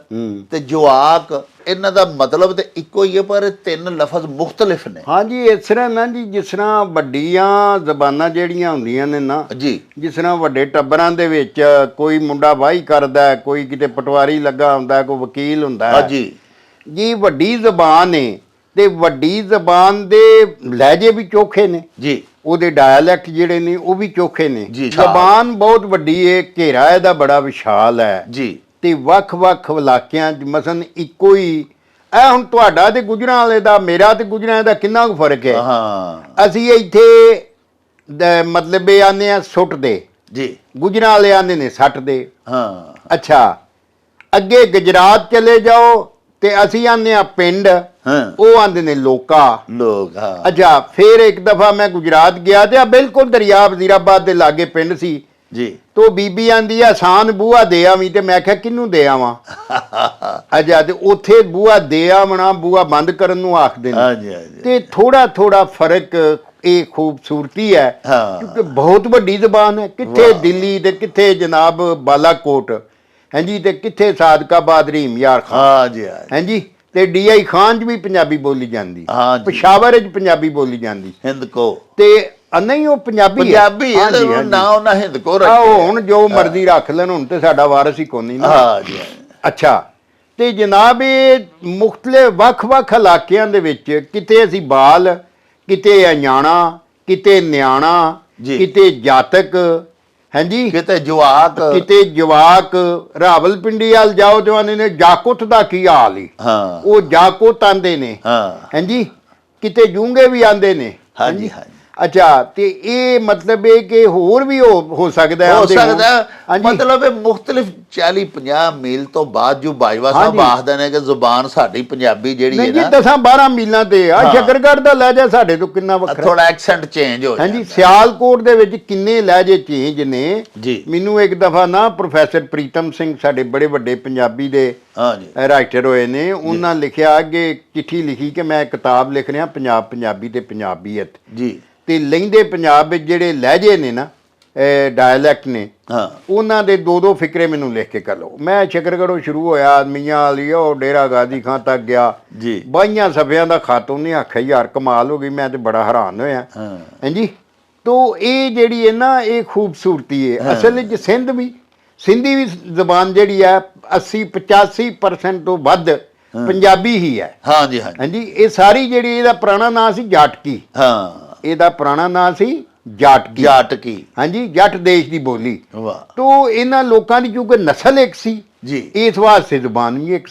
ਤੇ ਜਵਾਕ, ਇਹਨਾਂ ਦਾ ਮਤਲਬ ਤੇ ਇੱਕੋ ਹੀ ਹੈ ਪਰ ਤਿੰਨ ਲਫ਼ਜ਼ ਮੁਖਤਲਿਫ ਨੇ। ਹਾਂਜੀ ਇਸ ਤਰ੍ਹਾਂ ਨਾ ਜੀ, ਜਿਸ ਤਰ੍ਹਾਂ ਵੱਡੀਆਂ ਜ਼ਬਾਨਾਂ ਜਿਹੜੀਆਂ ਹੁੰਦੀਆਂ ਨੇ ਨਾ ਜੀ, ਜਿਸ ਤਰ੍ਹਾਂ ਵੱਡੇ ਟੱਬਰਾਂ ਦੇ ਵਿੱਚ ਕੋਈ ਮੁੰਡਾ ਵਾਹੀ ਕਰਦਾ, ਕੋਈ ਕਿਤੇ ਪਟਵਾਰੀ ਲੱਗਾ ਹੁੰਦਾ, ਕੋਈ ਵਕੀਲ ਹੁੰਦਾ ਜੀ ਜੀ, ਵੱਡੀ ਜ਼ਬਾਨ ਹੈ ਤੇ ਵੱਡੀ ਜ਼ਬਾਨ ਦੇ ਲਹਿਜੇ ਵੀ ਚੋਖੇ ਨੇ ਜੀ, ਉਹਦੇ ਡਾਇਲੈਕਟ ਜਿਹੜੇ ਨੇ ਉਹ ਵੀ ਚੋਖੇ ਨੇ। ਜੀ, ਜ਼ਬਾਨ ਬਹੁਤ ਵੱਡੀ ਹੈ, ਘੇਰਾ ਇਹਦਾ ਬੜਾ ਵਿਸ਼ਾਲ ਹੈ ਜੀ, ਤੇ ਵੱਖ-ਵੱਖ ਇਲਾਕਿਆਂ 'ਚ ਮਸਨ ਇੱਕੋ ਹੀ ਇਹ ਹੁਣ ਤੁਹਾਡਾ ਤੇ ਗੁਜਰਾਂ ਵਾਲੇ ਦਾ, ਮੇਰਾ ਤੇ ਗੁਜਰਾਂ ਵਾਲੇ ਦਾ ਕਿੰਨਾ ਕੁ ਫਰਕ ਹੈ। ਹਾਂ ਅਸੀਂ ਇੱਥੇ ਮਤਲਬ ਇਹ ਆਨੇ ਆ ਸੁੱਟ ਦੇ ਜੀ, ਗੁਜਰਾਂ ਵਾਲੇ ਆਨੇ ਨੇ ਸੱਟ ਦੇ। ਹਾਂ ਅੱਛਾ, ਅੱਗੇ ਗੁਜਰਾਤ ਚਲੇ ਜਾਓ ਤੇ ਅਸੀਂ ਆਨੇ ਆ ਪਿੰਡ, ਉਹ ਆਂਦੇ ਨੇ ਲੋਕ। ਹਾਂ ਅੱਛਾ, ਫਿਰ ਇੱਕ ਦਫਾ ਮੈਂ ਗੁਜਰਾਤ ਗਿਆ ਤੇ ਆ ਬਿਲਕੁਲ ਦਰਿਆ ਵਜ਼ੀਰਾਬਾਦ ਦੇ ਲਾਗੇ ਪਿੰਡ ਸੀ ਜੀ, ਤੋ ਬੀਬੀ ਆਂਦੀ ਆਸਾਨ ਬੂਹਾ ਦੇ ਆਵੀਂ, ਤੇ ਮੈਂ ਕਿਹਾ ਕਿਹਨੂੰ ਦੇ ਆਵਾਂ। ਅੱਛਾ, ਤੇ ਉੱਥੇ ਬੂਹਾ ਦੇ ਆਵਣਾ ਬੂਹਾ ਬੰਦ ਕਰਨ ਨੂੰ ਆਖਦੇ ਨੇ। ਹਾਂਜੀ ਹਾਂਜੀ, ਤੇ ਥੋੜਾ ਫਰਕ ਇਹ ਖੂਬਸੂਰਤੀ ਹੈ ਕਿਉਂਕਿ ਬਹੁਤ ਵੱਡੀ ਜ਼ਬਾਨ ਹੈ, ਕਿੱਥੇ ਦਿੱਲੀ ਤੇ ਕਿੱਥੇ ਜਨਾਬ ਬਾਲਾਕੋਟ, ਹਾਂਜੀ, ਤੇ ਕਿੱਥੇ ਸਾਦਕਾਬਾਦ ਰਹੀਮ ਯਾਰ ਖਾਨ, ਹਾਂਜੀ ਹਾਂਜੀ, ਤੇ ਡੀਆਈ ਖਾਨ 'ਚ ਵੀ ਪੰਜਾਬੀ ਬੋਲੀ ਜਾਂਦੀ, ਪਸ਼ਾਵਰ 'ਚ ਪੰਜਾਬੀ ਬੋਲੀ ਜਾਂਦੀ, ਹਿੰਦ ਕੋ ਤੇ ਨਹੀਂ ਉਹ ਪੰਜਾਬੀ ਹੈ ਨਾ, ਉਹਨਾਂ ਹਿੰਦ ਕੋ ਰੱਖਿਆ। ਹੁਣ ਜੋ ਮਰਜ਼ੀ ਰੱਖ ਲੈਣ, ਹੁਣ ਤੇ ਸਾਡਾ ਵਾਰਸ ਹੀ ਕੋਈ ਨਾ। ਹਾਂਜੀ, ਅੱਛਾ, ਤੇ ਜਨਾਬ ਇਹ ਮੁਖਤਲਿਫ ਵੱਖ-ਵੱਖ ਇਲਾਕਿਆਂ ਦੇ ਵਿੱਚ ਕਿਤੇ ਅਸੀਂ ਬਾਲ, ਕਿਤੇ ਅਣਜਾਣਾ, ਕਿਤੇ ਨਿਆਣਾ, ਕਿਤੇ ਜਾਤਕ, ਹਾਂਜੀ, ਕਿਤੇ ਜਵਾਕ, ਰਾਵਲਪਿੰਡੀ ਵੱਲ ਜਾਓ ਤੇ ਆਂਦੇ ਨੇ ਜਾਕੁੱਤ ਦਾ ਕੀ ਹਾਲ ਹੀ, ਉਹ ਜਾਕੁੱਤ ਆਂਦੇ ਨੇ, ਹਾਂਜੀ, ਕਿਤੇ ਜੂੰਗੇ ਵੀ ਆਂਦੇ ਨੇ। ਹਾਂਜੀ ਹਾਂਜੀ, ਅੱਛਾ, ਤੇ ਇਹ ਮਤਲਬ ਇਹ ਕਿ ਹੋਰ ਵੀ ਹੋ ਸਕਦਾ ਮਤਲਬ ਇਹ ਮੁਖਤਲਿਫ 40-50 ਮੀਲ ਤੋਂ ਬਾਅਦ ਜੋ ਬਾਜਵਾ ਸਾਹਿਬ ਆਖਦੇ ਨੇ ਕਿ ਜ਼ੁਬਾਨ ਸਾਡੀ ਪੰਜਾਬੀ ਜਿਹੜੀ ਹੈ ਨਾ 10-12 ਮੀਲਾਂ ਤੇ ਆ। ਸ਼ਕਰਗੜ੍ਹ ਦਾ ਲਹਿਜਾ ਸਾਡੇ ਤੋਂ ਕਿੰਨਾ ਵੱਖਰਾ, ਥੋੜਾ ਐਕਸੈਂਟ ਚੇਂਜ ਹੋ ਜਾਂਦਾ। ਹਾਂਜੀ, ਸਿਆਲਕੋਟ ਦੇ ਵਿੱਚ ਕਿੰਨੇ ਲਹਿਜੇ ਚੇਂਜ ਨੇ। ਮੈਨੂੰ ਇੱਕ ਦਫਾ ਨਾ ਪ੍ਰੋਫੈਸਰ ਪ੍ਰੀਤਮ ਸਿੰਘ, ਸਾਡੇ ਬੜੇ ਵੱਡੇ ਪੰਜਾਬੀ ਦੇ ਰਾਈਟਰ ਹੋਏ ਨੇ, ਉਹਨਾਂ ਲਿਖਿਆ ਅੱਗੇ ਚਿੱਠੀ ਲਿਖੀ ਕਿ ਮੈਂ ਕਿਤਾਬ ਲਿਖ ਰਿਹਾ ਪੰਜਾਬੀ ਤੇ ਪੰਜਾਬੀਅਤ ਜੀ, ਤੇ ਲਹਿੰਦੇ ਪੰਜਾਬ ਵਿੱਚ ਜਿਹੜੇ ਲਹਿਜੇ ਨੇ ਨਾ, ਡਾਇਲੈਕਟ ਨੇ, ਉਹਨਾਂ ਦੇ ਦੋ ਫਿਕਰੇ ਮੈਨੂੰ ਲਿਖ ਕੇ ਕਰ ਲਓ। ਮੈਂ ਸ਼ਕਰਗੜ੍ਹੋਂ ਸ਼ੁਰੂ ਹੋਇਆ, ਮੀਆਂ ਵਾਲੀ ਉਹ ਡੇਰਾ ਗਾਜ਼ੀ ਖਾਂ ਤੱਕ ਗਿਆ ਜੀ, 22 ਸਫ਼ਿਆਂ ਦਾ ਖਤ ਉਹਨੇ ਆਖਿਆ ਯਾਰ ਕਮਾਲ ਹੋ ਗਈ, ਮੈਂ ਤੇ ਬੜਾ ਹੈਰਾਨ ਹੋਇਆ। ਹਾਂਜੀ, ਤੋ ਇਹ ਜਿਹੜੀ ਹੈ ਨਾ ਇਹ ਖੂਬਸੂਰਤੀ ਹੈ। ਅਸਲ ਵਿੱਚ ਸਿੰਧੀ ਵੀ ਜ਼ਬਾਨ ਜਿਹੜੀ ਹੈ 80-85% ਤੋਂ ਵੱਧ ਪੰਜਾਬੀ ਹੀ ਹੈ। ਹਾਂਜੀ ਹਾਂਜੀ, ਇਹ ਸਾਰੀ ਜਿਹੜੀ ਇਹਦਾ ਪੁਰਾਣਾ ਨਾਂ ਸੀ ਜਾਟਕੀ, ਇਹਦਾ ਪੁਰਾਣਾ ਨਾਂ ਸੀ ਜਾਟਕੀ, ਹਾਂਜੀ, ਜੱਟ ਦੇਸ਼ ਦੀ ਬੋਲੀ। ਤੋ ਇਹਨਾਂ ਲੋਕਾਂ ਦੀ ਕਿਉਂਕਿ ਨਸਲ ਇੱਕ ਸੀ ਜੀ, ਇਸ ਵਾਸਤੇ ਜ਼ੁਬਾਨ ਵੀ ਇੱਕ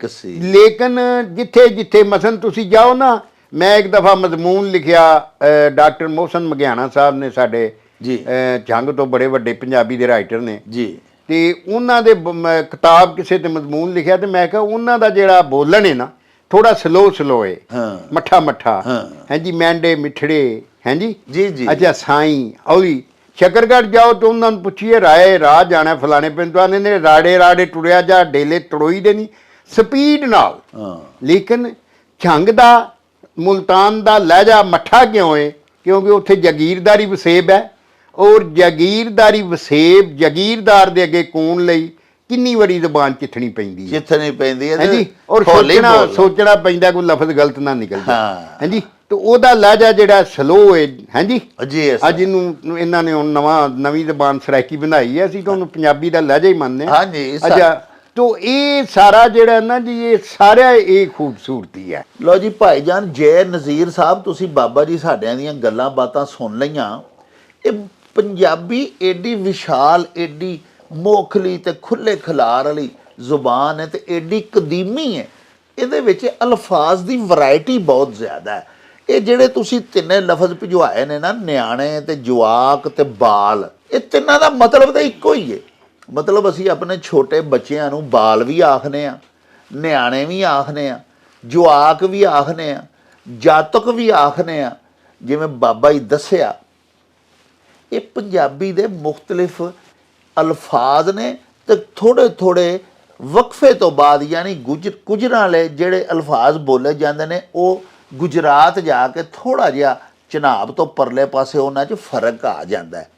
ਸੀ। ਲੇਕਿਨ ਜਿੱਥੇ ਜਿੱਥੇ ਮਸਨ ਤੁਸੀਂ ਜਾਓ ਨਾ, ਮੈਂ ਇੱਕ ਦਫਾ ਮਜ਼ਮੂਨ ਲਿਖਿਆ, ਡਾਕਟਰ ਮੋਹਸਨ ਮਗਿਆਣਾ ਸਾਹਿਬ ਨੇ ਸਾਡੇ ਜੀ ਜੰਗ ਤੋਂ ਬੜੇ ਵੱਡੇ ਪੰਜਾਬੀ ਦੇ ਰਾਈਟਰ ਨੇ ਜੀ, ਤੇ ਉਹਨਾਂ ਦੇ ਕਿਤਾਬ ਕਿਸੇ ਤੇ ਮਜ਼ਮੂਨ ਲਿਖਿਆ, ਤੇ ਮੈਂ ਕਿਹਾ ਉਹਨਾਂ ਦਾ ਜਿਹੜਾ ਬੋਲਣ ਹੈ ਨਾ ਥੋੜਾ ਸਲੋ ਹੈ, ਮੱਠਾ ਹਾਂਜੀ, ਮੈਂਡੇ ਮਿੱਠੜੇ, ਹਾਂਜੀ ਜੀ ਜੀ, ਅੱਛਾ, ਸਾਈਂ ਔਲੀ। ਸ਼ਕਰਗੜ੍ਹ ਜਾਓ ਤਾਂ ਉਹਨਾਂ ਨੂੰ ਪੁੱਛੀਏ ਰਾਹ ਜਾਣਾ ਫਲਾਣੇ ਪਿੰਡ ਤੋਂ, ਆਉਂਦੇ ਨੇ ਰਾੜੇ ਟੁਰਿਆ ਜਾ, ਡੇਲੇ ਤੜੋਈ ਦੇ ਨਹੀਂ, ਸਪੀਡ ਨਾਲ। ਲੇਕਿਨ ਝੰਗ ਦਾ ਮੁਲਤਾਨ ਦਾ ਲਹਿਜਾ ਮੱਠਾ ਕਿਉਂ ਹੈ? ਕਿਉਂਕਿ ਉੱਥੇ ਜਾਗੀਰਦਾਰੀ ਵਸੇਬ ਹੈ, ਔਰ ਜਾਗੀਰਦਾਰ ਦੇ ਅੱਗੇ ਕੌਣ ਲਈ ਕਿੰਨੀ ਵਾਰੀ ਜ਼ਬਾਨ ਚਿੱਥਣੀ ਪੈਂਦੀ ਹੈ, ਹਾਂਜੀ, ਔਰ ਸੋਚਣਾ ਪੈਂਦਾ ਕੋਈ ਲਫ਼ਜ਼ ਗਲਤ ਨਾ ਨਿਕਲ ਜਾਏ। ਹਾਂਜੀ, ਤੇ ਉਹਦਾ ਲਹਿਜਾ ਜਿਹੜਾ ਸਲੋ ਹੈ ਹਾਂਜੀ ਜੀ ਅੱਜ ਇਹਨੂੰ ਇਹਨਾਂ ਨੇ ਹੁਣ ਨਵੀਂ ਜ਼ਬਾਨ ਸਰਾਇਕੀ ਬਣਾਈ ਹੈ, ਅਸੀਂ ਤਾਂ ਉਹਨੂੰ ਪੰਜਾਬੀ ਦਾ ਲਹਿਜਾ ਹੀ ਮੰਨਦੇ ਹਾਂ। ਹਾਂਜੀ ਅੱਛਾ, ਤੋ ਇਹ ਸਾਰਾ ਜਿਹੜਾ ਨਾ ਜੀ ਇਹ ਸਾਰਾ ਇਹ ਖੂਬਸੂਰਤੀ ਹੈ। ਲੋ ਜੀ ਭਾਈਜਾਨ ਜੈ ਨਜ਼ੀਰ ਸਾਹਿਬ, ਤੁਸੀਂ ਬਾਬਾ ਜੀ ਸਾਡਿਆਂ ਦੀਆਂ ਗੱਲਾਂ ਬਾਤਾਂ ਸੁਣ ਲਈਆਂ। ਇਹ ਪੰਜਾਬੀ ਏਡੀ ਵਿਸ਼ਾਲ, ਏਡੀ ਮੋਖਲੀ ਤੇ ਖੁੱਲੇ ਖਿਲਾਰ ਵਾਲੀ ਜ਼ੁਬਾਨ ਹੈ ਤੇ ਏਡੀ ਕਦੀਮੀ ਹੈ। ਇਹਦੇ ਵਿੱਚ ਅਲਫਾਜ਼ ਦੀ ਵੈਰਾਈਟੀ ਬਹੁਤ ਜ਼ਿਆਦਾ ਹੈ। ਇਹ ਜਿਹੜੇ ਤੁਸੀਂ ਤਿੰਨੇ ਲਫ਼ਜ਼ ਭਿਜਵਾਏ ਨੇ ਨਾ, ਨਿਆਣੇ ਤੇ ਜਵਾਕ ਤੇ ਬਾਲ, ਇਹ ਤਿੰਨਾਂ ਦਾ ਮਤਲਬ ਤਾਂ ਇੱਕੋ ਹੀ ਹੈ। ਮਤਲਬ ਅਸੀਂ ਆਪਣੇ ਛੋਟੇ ਬੱਚਿਆਂ ਨੂੰ ਬਾਲ ਵੀ ਆਖਦੇ ਆ, ਨਿਆਣੇ ਵੀ ਆਖਦੇ ਆ, ਜਵਾਕ ਵੀ ਆਖਦੇ ਆ, ਜਾਤਕ ਵੀ ਆਖਦੇ ਆ। ਜਿਵੇਂ ਬਾਬਾ ਜੀ ਦੱਸਿਆ, ਇਹ ਪੰਜਾਬੀ ਦੇ ਮੁਖਤਲਿਫ ਅਲਫਾਜ਼ ਨੇ ਤੇ ਥੋੜ੍ਹੇ ਥੋੜ੍ਹੇ ਵਕਫੇ ਤੋਂ ਬਾਅਦ, ਯਾਨੀ ਗੁਜਰਾਂ ਵਾਲੇ ਜਿਹੜੇ ਅਲਫਾਜ਼ ਬੋਲੇ ਜਾਂਦੇ ਨੇ ਉਹ ਗੁਜਰਾਤ ਜਾ ਕੇ ਥੋੜ੍ਹਾ ਜਿਹਾ ਚਨਾਬ ਤੋਂ ਪਰਲੇ ਪਾਸੇ ਉਹਨਾਂ 'ਚ ਫਰਕ ਆ ਜਾਂਦਾ ਹੈ।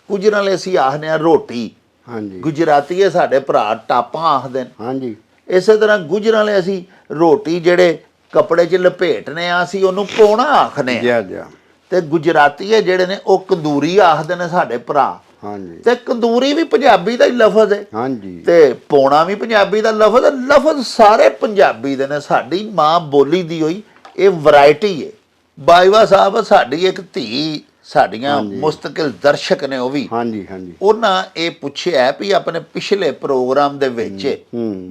ਗੁਜਰਾਂ ਵਾਲੇ ਅਸੀਂ ਆਖਦੇ ਹਾਂ ਰੋਟੀ, ਹਾਂਜੀ ਗੁਜਰਾਤੀਏ ਸਾਡੇ ਭਰਾ ਟਾਪਾਂ ਆਖਦੇ ਨੇ। ਹਾਂਜੀ, ਇਸੇ ਤਰ੍ਹਾਂ ਗੁਜਰਾਂ ਵਾਲੇ ਅਸੀਂ ਰੋਟੀ ਜਿਹੜੇ ਕੱਪੜੇ 'ਚ ਲਪੇਟਨੇ ਆ ਅਸੀਂ ਉਹਨੂੰ ਪੌਣਾ ਆਖਦੇ ਆ। ਜੀ ਜੀ। ਤੇ ਗੁਜਰਾਤੀਏ ਜਿਹੜੇ ਨੇ ਉਹ ਕੰਦੂਰੀ ਆਖਦੇ ਨੇ ਸਾਡੇ ਭਰਾ। ਹਾਂਜੀ, ਤੇ ਕੰਦੂਰੀ ਵੀ ਪੰਜਾਬੀ ਦਾ ਹੀ ਲਫ਼ਜ਼ ਹੈ। ਹਾਂਜੀ, ਤੇ ਪੌਣਾ ਵੀ ਪੰਜਾਬੀ ਦਾ ਲਫ਼ਜ਼ ਹੈ। ਲਫ਼ਜ਼ ਸਾਰੇ ਪੰਜਾਬੀ ਦੇ ਨੇ, ਸਾਡੀ ਮਾਂ ਬੋਲੀ ਦੀ ਹੋਈ ਇਹ ਵੈਰਾਈਟੀ ਹੈ। ਬਾਜਵਾ ਸਾਹਿਬ ਸਾਡੀ ਇੱਕ ਧੀ, ਸਾਡੀਆਂ ਮੁਸਤਕਿਲ ਦਰਸ਼ਕ ਨੇ ਉਹ ਵੀ, ਹਾਂਜੀ ਹਾਂਜੀ, ਉਹਨਾਂ ਇਹ ਪੁੱਛਿਆ ਵੀ ਆਪਣੇ ਪਿਛਲੇ ਪ੍ਰੋਗਰਾਮ ਦੇ ਵਿੱਚ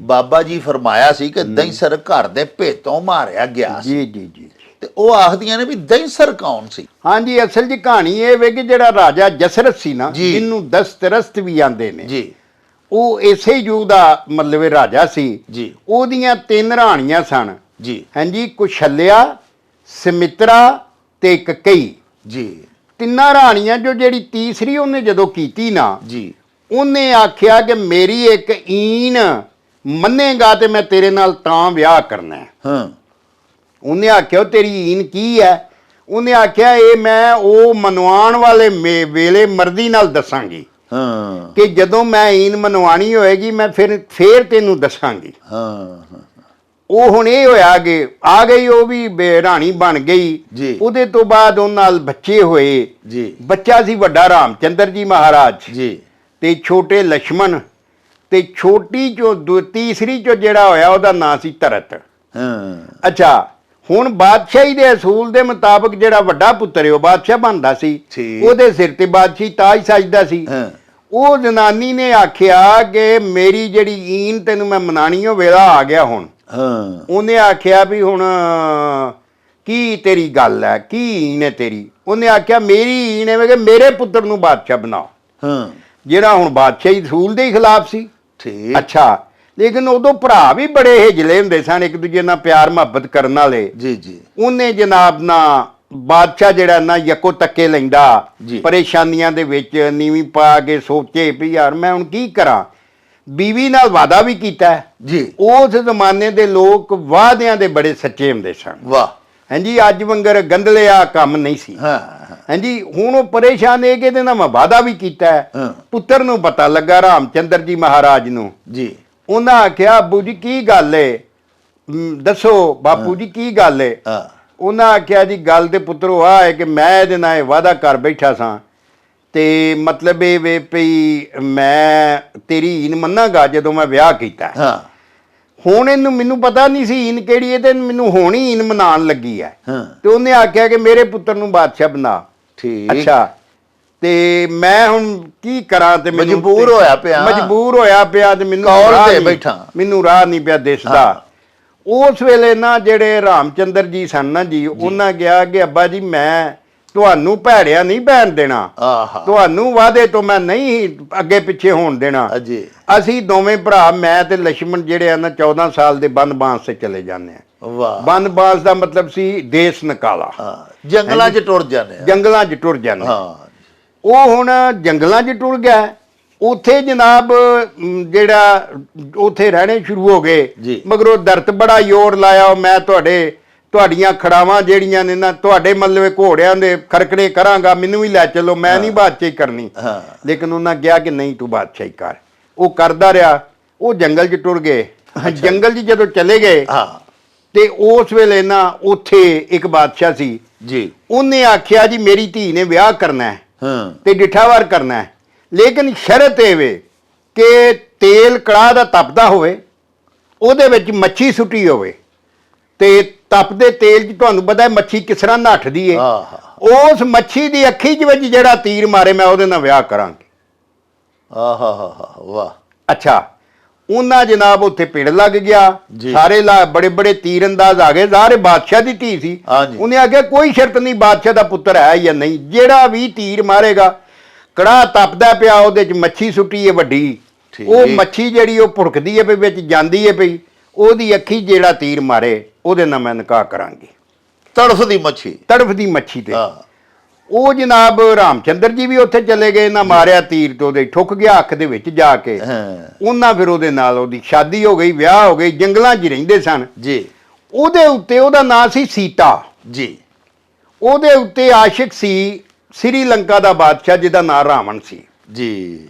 ਬਾਬਾ ਜੀ ਫਰਮਾਇਆ ਸੀ ਕਿ ਦਹੀਂਸਰ ਘਰ ਦੇ ਭੇਤੋਂ ਮਾਰਿਆ ਗਿਆ ਸੀ। ਜੀ ਜੀ ਜੀ। ਤੇ ਉਹ ਆਖਦੀਆਂ ਨੇ ਵੀ ਦਹੀਂਸਰ ਕੌਣ ਸੀ? ਹਾਂਜੀ, ਅਸਲ ਜੀ ਕਹਾਣੀ ਇਹ ਵੇ ਕਿ ਜਿਹੜਾ ਰਾਜਾ ਜਸਰਤ ਸੀ ਨਾ, ਜਿਹਨੂੰ ਦਸਤਰਸਤ ਵੀ ਆਂਦੇ ਨੇ ਜੀ, ਉਹ ਇਸੇ ਯੁੱਗ ਦਾ ਮਤਲਬ ਰਾਜਾ ਸੀ ਜੀ। ਉਹਦੀਆਂ 3 ਰਾਣੀਆਂ ਸਨ ਜੀ ਹਾਂਜੀ, ਕੁਸ਼ਲਿਆ, ਸਮਿਤਰਾ ਤੇ ਕਕਈ ਜੀ। 3 ਰਾਣੀਆਂ ਜੋ ਜਿਹੜੀ ਤੀਸਰੀ ਉਹਨੇ ਜਦੋਂ ਕੀਤੀ ਨਾ ਜੀ, ਉਹਨੇ ਆਖਿਆ ਕਿ ਮੇਰੀ ਇੱਕ ਈਨ ਮੰਨੇਗਾ ਤੇ ਮੈਂ ਤੇਰੇ ਨਾਲ ਤਾਂ ਵਿਆਹ ਕਰਨਾ ਹੈ। ਹਾਂ। ਉਹਨੇ ਆਖਿਆ ਤੇਰੀ ਈਨ ਕੀ ਹੈ? ਉਹਨੇ ਆਖਿਆ ਇਹ ਮੈਂ ਉਹ ਮਨਵਾਉਣ ਵਾਲੇ ਵੇਲੇ ਮਰਦੀ ਨਾਲ ਦੱਸਾਂਗੀ। ਹਾਂ ਕਿ ਜਦੋਂ ਮੈਂ ਈਨ ਮਨਵਾਣੀ ਹੋਏਗੀ ਮੈਂ ਫਿਰ ਤੈਨੂੰ ਦੱਸਾਂਗੀ। ਹਾਂ। ਉਹ ਹੁਣ ਇਹ ਹੋਇਆ ਕਿ ਆ ਗਈ, ਉਹ ਵੀ ਰਾਣੀ ਬਣ ਗਈ ਜੀ। ਉਹਦੇ ਤੋਂ ਬਾਅਦ ਉਹਨਾਂ ਨਾਲ ਬੱਚੇ ਹੋਏ ਜੀ। ਬੱਚਾ ਸੀ ਵੱਡਾ ਰਾਮਚੰਦਰ ਜੀ ਮਹਾਰਾਜ ਜੀ ਤੇ ਛੋਟੇ ਲక్ష్మణ ਤੇ ਛੋਟੀ ਜੋ ਤੀਸਰੀ ਚੋਂ ਜਿਹੜਾ ਹੋਇਆ ਉਹਦਾ ਨਾਂ ਸੀ ਤਰਤ। ਹਾਂ। ਅੱਛਾ, ਹੁਣ ਬਾਦਸ਼ਾਹੀ ਦੇ ਅਸੂਲ ਦੇ ਮੁਤਾਬਕ ਜਿਹੜਾ ਵੱਡਾ ਪੁੱਤਰ ਹੈ ਉਹ ਬਾਦਸ਼ਾਹ ਬਣਦਾ ਸੀ, ਉਹਦੇ ਸਿਰ ਤੇ ਬਾਦਸ਼ਾਹੀ ਤਾਜ ਸਜਦਾ ਸੀ। ਉਹ ਜਨਾਨੀ ਨੇ ਆਖਿਆ ਕਿ ਮੇਰੀ ਜਿਹੜੀ ਈਨ ਤੈਨੂੰ ਮੈਂ ਮਨਾਣੀ ਉਹ ਵੇਲਾ ਆ ਗਿਆ ਹੁਣ। ਹਾਂ। ਉਹਨੇ ਆਖਿਆ ਵੀ ਹੁਣ ਕੀ ਤੇਰੀ ਗੱਲ ਹੈ, ਕੀ ਈਨ ਹੈ ਤੇਰੀ? ਉਹਨੇ ਆਖਿਆ ਮੇਰੀ ਈਨ ਹੈ ਕਿ ਮੇਰੇ ਪੁੱਤਰ ਨੂੰ ਬਾਦਸ਼ਾਹ ਬਣਾਓ। ਹਾਂ। ਜਿਹੜਾ ਹੁਣ ਬਾਦਸ਼ਾਹੀ ਅਸੂਲ ਦੇ ਖਿਲਾਫ ਸੀ। ਠੀਕ। ਅੱਛਾ, ਲੇਕਿਨ ਉਦੋਂ ਭਰਾ ਵੀ ਬੜੇ ਹਿਜਲੇ ਹੁੰਦੇ ਸਨ, ਇੱਕ ਦੂਜੇ ਨਾਲ ਪਿਆਰ ਮੁਹੱਬਤ ਕਰਨ ਵਾਲੇ। ਜੀ ਜੀ। ਉਹਨੇ ਜਨਾਬ ਨਾ ਬਾਦਸ਼ਾਹ ਜਿਹੜਾ ਨਾ ਯਕੋ ਤੱਕੇ ਲੈਂਦਾ, ਪਰੇਸ਼ਾਨੀਆਂ ਦੇ ਵਿੱਚ ਨੀਵੀਂ ਪਾ ਕੇ ਸੋਚੇ ਵੀ ਯਾਰ ਮੈਂ ਹੁਣ ਕੀ ਕਰਾਂ। ਬੀਵੀ ਨਾਲ ਵਾਅਦਾ ਵੀ ਕੀਤਾ ਜੀ। ਉਸ ਜ਼ਮਾਨੇ ਦੇ ਲੋਕ ਵਾਅਦਿਆਂ ਦੇ ਬੜੇ ਸੱਚੇ ਹੁੰਦੇ ਸਨ। ਵਾਹ। ਹਾਂਜੀ, ਅੱਜ ਵੰਗਰ ਗੰਦਲਿਆ ਕੰਮ ਨਹੀਂ ਸੀ। ਹਾਂ। ਹਾਂਜੀ, ਹੁਣ ਉਹ ਪਰੇਸ਼ਾਨ ਹੈ ਕਿ ਇਹਦੇ ਨਾਲ ਮੈਂ ਵਾਅਦਾ ਵੀ ਕੀਤਾ ਹੈ। ਪੁੱਤਰ ਨੂੰ ਪਤਾ ਲੱਗਾ ਰਾਮਚੰਦਰ ਜੀ ਮਹਾਰਾਜ ਨੂੰ। ਜੀ। ਉਹਨਾਂ ਆਖਿਆ ਅੱਬੂ ਜੀ ਕੀ ਗੱਲ ਏ, ਦੱਸੋ ਬਾਪੂ ਜੀ ਕੀ ਗੱਲ ਏ? ਉਹਨਾਂ ਆਖਿਆ ਜੀ ਗੱਲ ਤੇ ਪੁੱਤਰੋ ਆ ਹੈ ਕਿ ਮੈਂ ਇਹਦੇ ਨਾਲ ਵਾਅਦਾ ਕਰ ਬੈਠਾ ਸਾਂ ਤੇ ਮਤਲਬ ਇਹ ਵੇ ਪਈ ਮੈਂ ਤੇਰੀ ਈਨ ਮੰਨਾਂਗਾ ਜਦੋਂ ਮੈਂ ਵਿਆਹ ਕੀਤਾ। ਹਾਂ। ਹੁਣ ਇਹਨੂੰ ਮੈਨੂੰ ਪਤਾ ਨਹੀਂ ਸੀ ਈਨ ਕਿਹੜੀ ਹੈ ਤੇ ਮੈਨੂੰ ਹੁਣ ਹੀ ਈਨ ਮਨਾਉਣ ਲੱਗੀ ਹੈ। ਹਾਂ। ਤੇ ਉਹਨੇ ਆਖਿਆ ਕਿ ਮੇਰੇ ਪੁੱਤਰ ਨੂੰ ਬਾਦਸ਼ਾਹ ਬਣਾ। ਠੀਕ। ਅੱਛਾ, ਤੇ ਮੈਂ ਹੁਣ ਕੀ ਕਰਾਂ ਤੇ ਮਜਬੂਰ ਹੋਇਆ ਪਿਆ ਤੇ ਮੈਨੂੰ ਰਾਹ ਨਹੀਂ ਪਿਆ ਦਿਸਦਾ। ਉਸ ਵੇਲੇ ਨਾ ਜਿਹੜੇ ਰਾਮਚੰਦਰ ਜੀ ਸਨ ਨਾ ਜੀ, ਉਹਨਾਂ ਕਿਹਾ ਕਿ ਅੱਬਾ ਜੀ ਮੈਂ ਤੁਹਾਨੂੰ ਭੈੜਿਆ ਨਹੀਂ ਪੈਣ ਦੇਣਾ, ਤੁਹਾਨੂੰ ਵਾਅਦੇ ਤੋਂ ਮੈਂ ਨਹੀਂ ਅੱਗੇ ਪਿੱਛੇ ਹੋਣ ਦੇਣਾ। ਅਸੀਂ ਦੋਵੇਂ ਭਰਾ ਮੈਂ ਤੇ ਲక్ష్మణ ਜਿਹੜੇ ਆ ਨਾ 14 ਸਾਲ ਦੇ ਬੰਦਬਾਂਸ ਤੇ ਚਲੇ ਜਾਂਦੇ ਆ। ਵਾਹ। ਬੰਦਬਾਂਸ ਦਾ ਮਤਲਬ ਸੀ ਦੇਸ਼ ਨਿਕਾਲਾ, ਜੰਗਲਾਂ 'ਚ ਟੁਰ ਜਾਂਦੇ। ਜੰਗਲਾਂ 'ਚ ਟੁਰ ਜਾਂਦੇ। ਉਹ ਹੁਣ ਜੰਗਲਾਂ 'ਚ ਟੁਰ ਗਿਆ, ਉੱਥੇ ਜਨਾਬ ਜਿਹੜਾ ਉੱਥੇ ਰਹਿਣੇ ਸ਼ੁਰੂ ਹੋ ਗਏ। ਮਗਰੋਂ ਦਰਤ ਬੜਾ ਜ਼ੋਰ ਲਾਇਆ, ਮੈਂ ਤੁਹਾਡੀਆਂ ਖੜਾਵਾਂ ਜਿਹੜੀਆਂ ਨੇ ਨਾ ਤੁਹਾਡੇ ਮਤਲਬ ਘੋੜਿਆਂ ਦੇ ਖਰਕੜੇ ਕਰਾਂਗਾ, ਮੈਨੂੰ ਵੀ ਲੈ ਚੱਲੋ, ਮੈਂ ਨਹੀਂ ਬਾਦਸ਼ਾਹੀ ਕਰਨੀ। ਲੇਕਿਨ ਉਹਨਾਂ ਕਿਹਾ ਕਿ ਨਹੀਂ ਤੂੰ ਬਾਦਸ਼ਾਹੀ ਕਰ। ਉਹ ਕਰਦਾ ਰਿਹਾ। ਉਹ ਜੰਗਲ 'ਚ ਟੁਰ ਗਏ। ਜੰਗਲ 'ਚ ਜਦੋਂ ਚਲੇ ਗਏ ਤੇ ਉਸ ਵੇਲੇ ਨਾ ਉੱਥੇ ਇੱਕ ਬਾਦਸ਼ਾਹ ਸੀ ਜੀ ਉਹਨੇ ਆਖਿਆ ਜੀ ਮੇਰੀ ਧੀ ਨੇ ਵਿਆਹ ਕਰਨਾ ਹੈ ਹਾਂ ਤੇ ਡਿਠਾਵਾਰ ਕਰਨਾ ਹੈ, ਲੇਕਿਨ ਸ਼ਰਤ ਇਹ ਵੇ ਕਿ ਤੇਲ ਕੜਾਹ ਦਾ ਤਪਦਾ ਹੋਵੇ, ਉਹਦੇ ਵਿੱਚ ਮੱਛੀ ਸੁੱਟੀ ਹੋਵੇ, ਤੇ ਤਪਦੇ ਤੇਲ 'ਚ ਤੁਹਾਨੂੰ ਪਤਾ ਹੈ ਮੱਛੀ ਕਿਸ ਤਰ੍ਹਾਂ ਨੱਠਦੀ ਏ, ਉਸ ਮੱਛੀ ਦੀ ਅੱਖੀ 'ਚ ਵਿੱਚ ਜਿਹੜਾ ਤੀਰ ਮਾਰੇ ਮੈਂ ਉਹਦੇ ਨਾਲ ਵਿਆਹ ਕਰਾਂਗੀ। ਵਾਹ। ਅੱਛਾ, ਉਹਨਾਂ ਜਨਾਬ ਉੱਥੇ ਪਿੜ ਲੱਗ ਗਿਆ, ਜੀ। ਸਾਰੇ ਬੜੇ ਬੜੇ ਤੀਰ ਅੰਦਾਜ਼ ਆ ਗਏ, ਸਾਰੇ ਬਾਦਸ਼ਾਹ ਦੀ ਧੀ ਸੀ। ਹਾਂਜੀ। ਉਹਨੇ ਆਖਿਆ ਕੋਈ ਸ਼ਰਤ ਨਹੀਂ, ਬਾਦਸ਼ਾਹ ਦਾ ਪੁੱਤਰ ਹੈ ਜਾਂ ਨਹੀਂ, ਜਿਹੜਾ ਵੀ ਤੀਰ ਮਾਰੇਗਾ, ਕੜਾਹ ਤਪਦਾ ਪਿਆ, ਉਹਦੇ 'ਚ ਮੱਛੀ ਸੁੱਟੀ ਹੈ ਵੱਡੀ, ਠੀਕ। ਉਹ ਮੱਛੀ ਜਿਹੜੀ ਉਹ ਭੁੜਕਦੀ ਹੈ ਪਈ, ਵਿੱਚ ਜਾਂਦੀ ਹੈ ਪਈ, ਉਹਦੀ ਅੱਖੀ ਜਿਹੜਾ ਤੀਰ ਮਾਰੇ ਉਹਦੇ ਨਾਲ ਮੈਂ ਨਿਕਾਹ ਕਰਾਂਗੀ। ਤੜਫਦੀ ਮੱਛੀ, ਤੜਫਦੀ ਮੱਛੀ ਤੇ ਹਾਂ ਉਹ ਜਨਾਬ ਰਾਮਚੰਦਰ ਜੀ ਵੀ ਉੱਥੇ ਚਲੇ ਗਏ ਨਾ, ਮਾਰਿਆ ਤੀਰ ਤੇ ਉਹਦੇ ਠੁੱਕ ਗਿਆ ਅੱਖ ਦੇ ਵਿੱਚ ਜਾ ਕੇ। ਹਾਂ ਉਹਨਾਂ ਫਿਰ ਉਹਦੇ ਨਾਲ ਉਹਦੀ ਸ਼ਾਦੀ ਹੋ ਗਈ, ਵਿਆਹ ਹੋ ਗਈ, ਜੰਗਲਾਂ 'ਚ ਰਹਿੰਦੇ ਸਨ ਜੀ ਉਹਦੇ ਉੱਤੇ। ਉਹਦਾ ਨਾਂ ਸੀ ਸੀਤਾ। ਜੀ ਉਹਦੇ ਉੱਤੇ ਆਸ਼ਿਕ ਸੀ ਸ੍ਰੀਲੰਕਾ ਦਾ ਬਾਦਸ਼ਾਹ ਜਿਹਦਾ ਨਾਂ ਰਾਵਣ ਸੀ। ਜੀ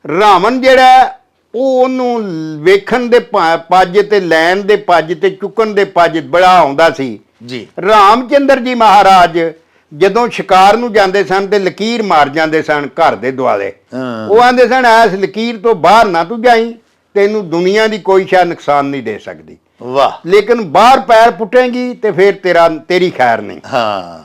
ਰਾਵਣ ਜਿਹੜਾ ਉਹ ਉਹਨੂੰ ਵੇਖਣ ਦੇ ਪੱਜ ਤੇ ਲੈਣ ਦੇ ਪੱਜ ਤੇ ਚੁੱਕਣ ਦੇ ਪੱਜ ਬੜਾ ਆਉਂਦਾ ਸੀ। ਜੀ ਰਾਮਚੰਦਰ ਜੀ ਮਹਾਰਾਜ ਜਦੋਂ ਸ਼ਿਕਾਰ ਨੂੰ ਜਾਂਦੇ ਸਨ ਤੇ ਲਕੀਰ ਮਾਰ ਜਾਂਦੇ ਸਨ ਘਰ ਦੇ ਦੁਆਲੇ। ਹਾਂ। ਉਹ ਆਂਦੇ ਸਨ ਐਸ ਲਕੀਰ ਤੋਂ ਬਾਹਰ ਨਾ ਤੂੰ ਜਾਈਂ, ਤੈਨੂੰ ਦੁਨੀਆ ਦੀ ਕੋਈ ਸ਼ੈ ਨੁਕਸਾਨ ਨਹੀਂ ਦੇ ਸਕਦੀ, ਵਾਹ ਲੇਕਿਨ ਬਾਹਰ ਪੈਰ ਪੁੱਟੇਂਗੀ ਤੇ ਫਿਰ ਤੇਰੀ ਖੈਰ ਨਹੀਂ। ਹਾਂ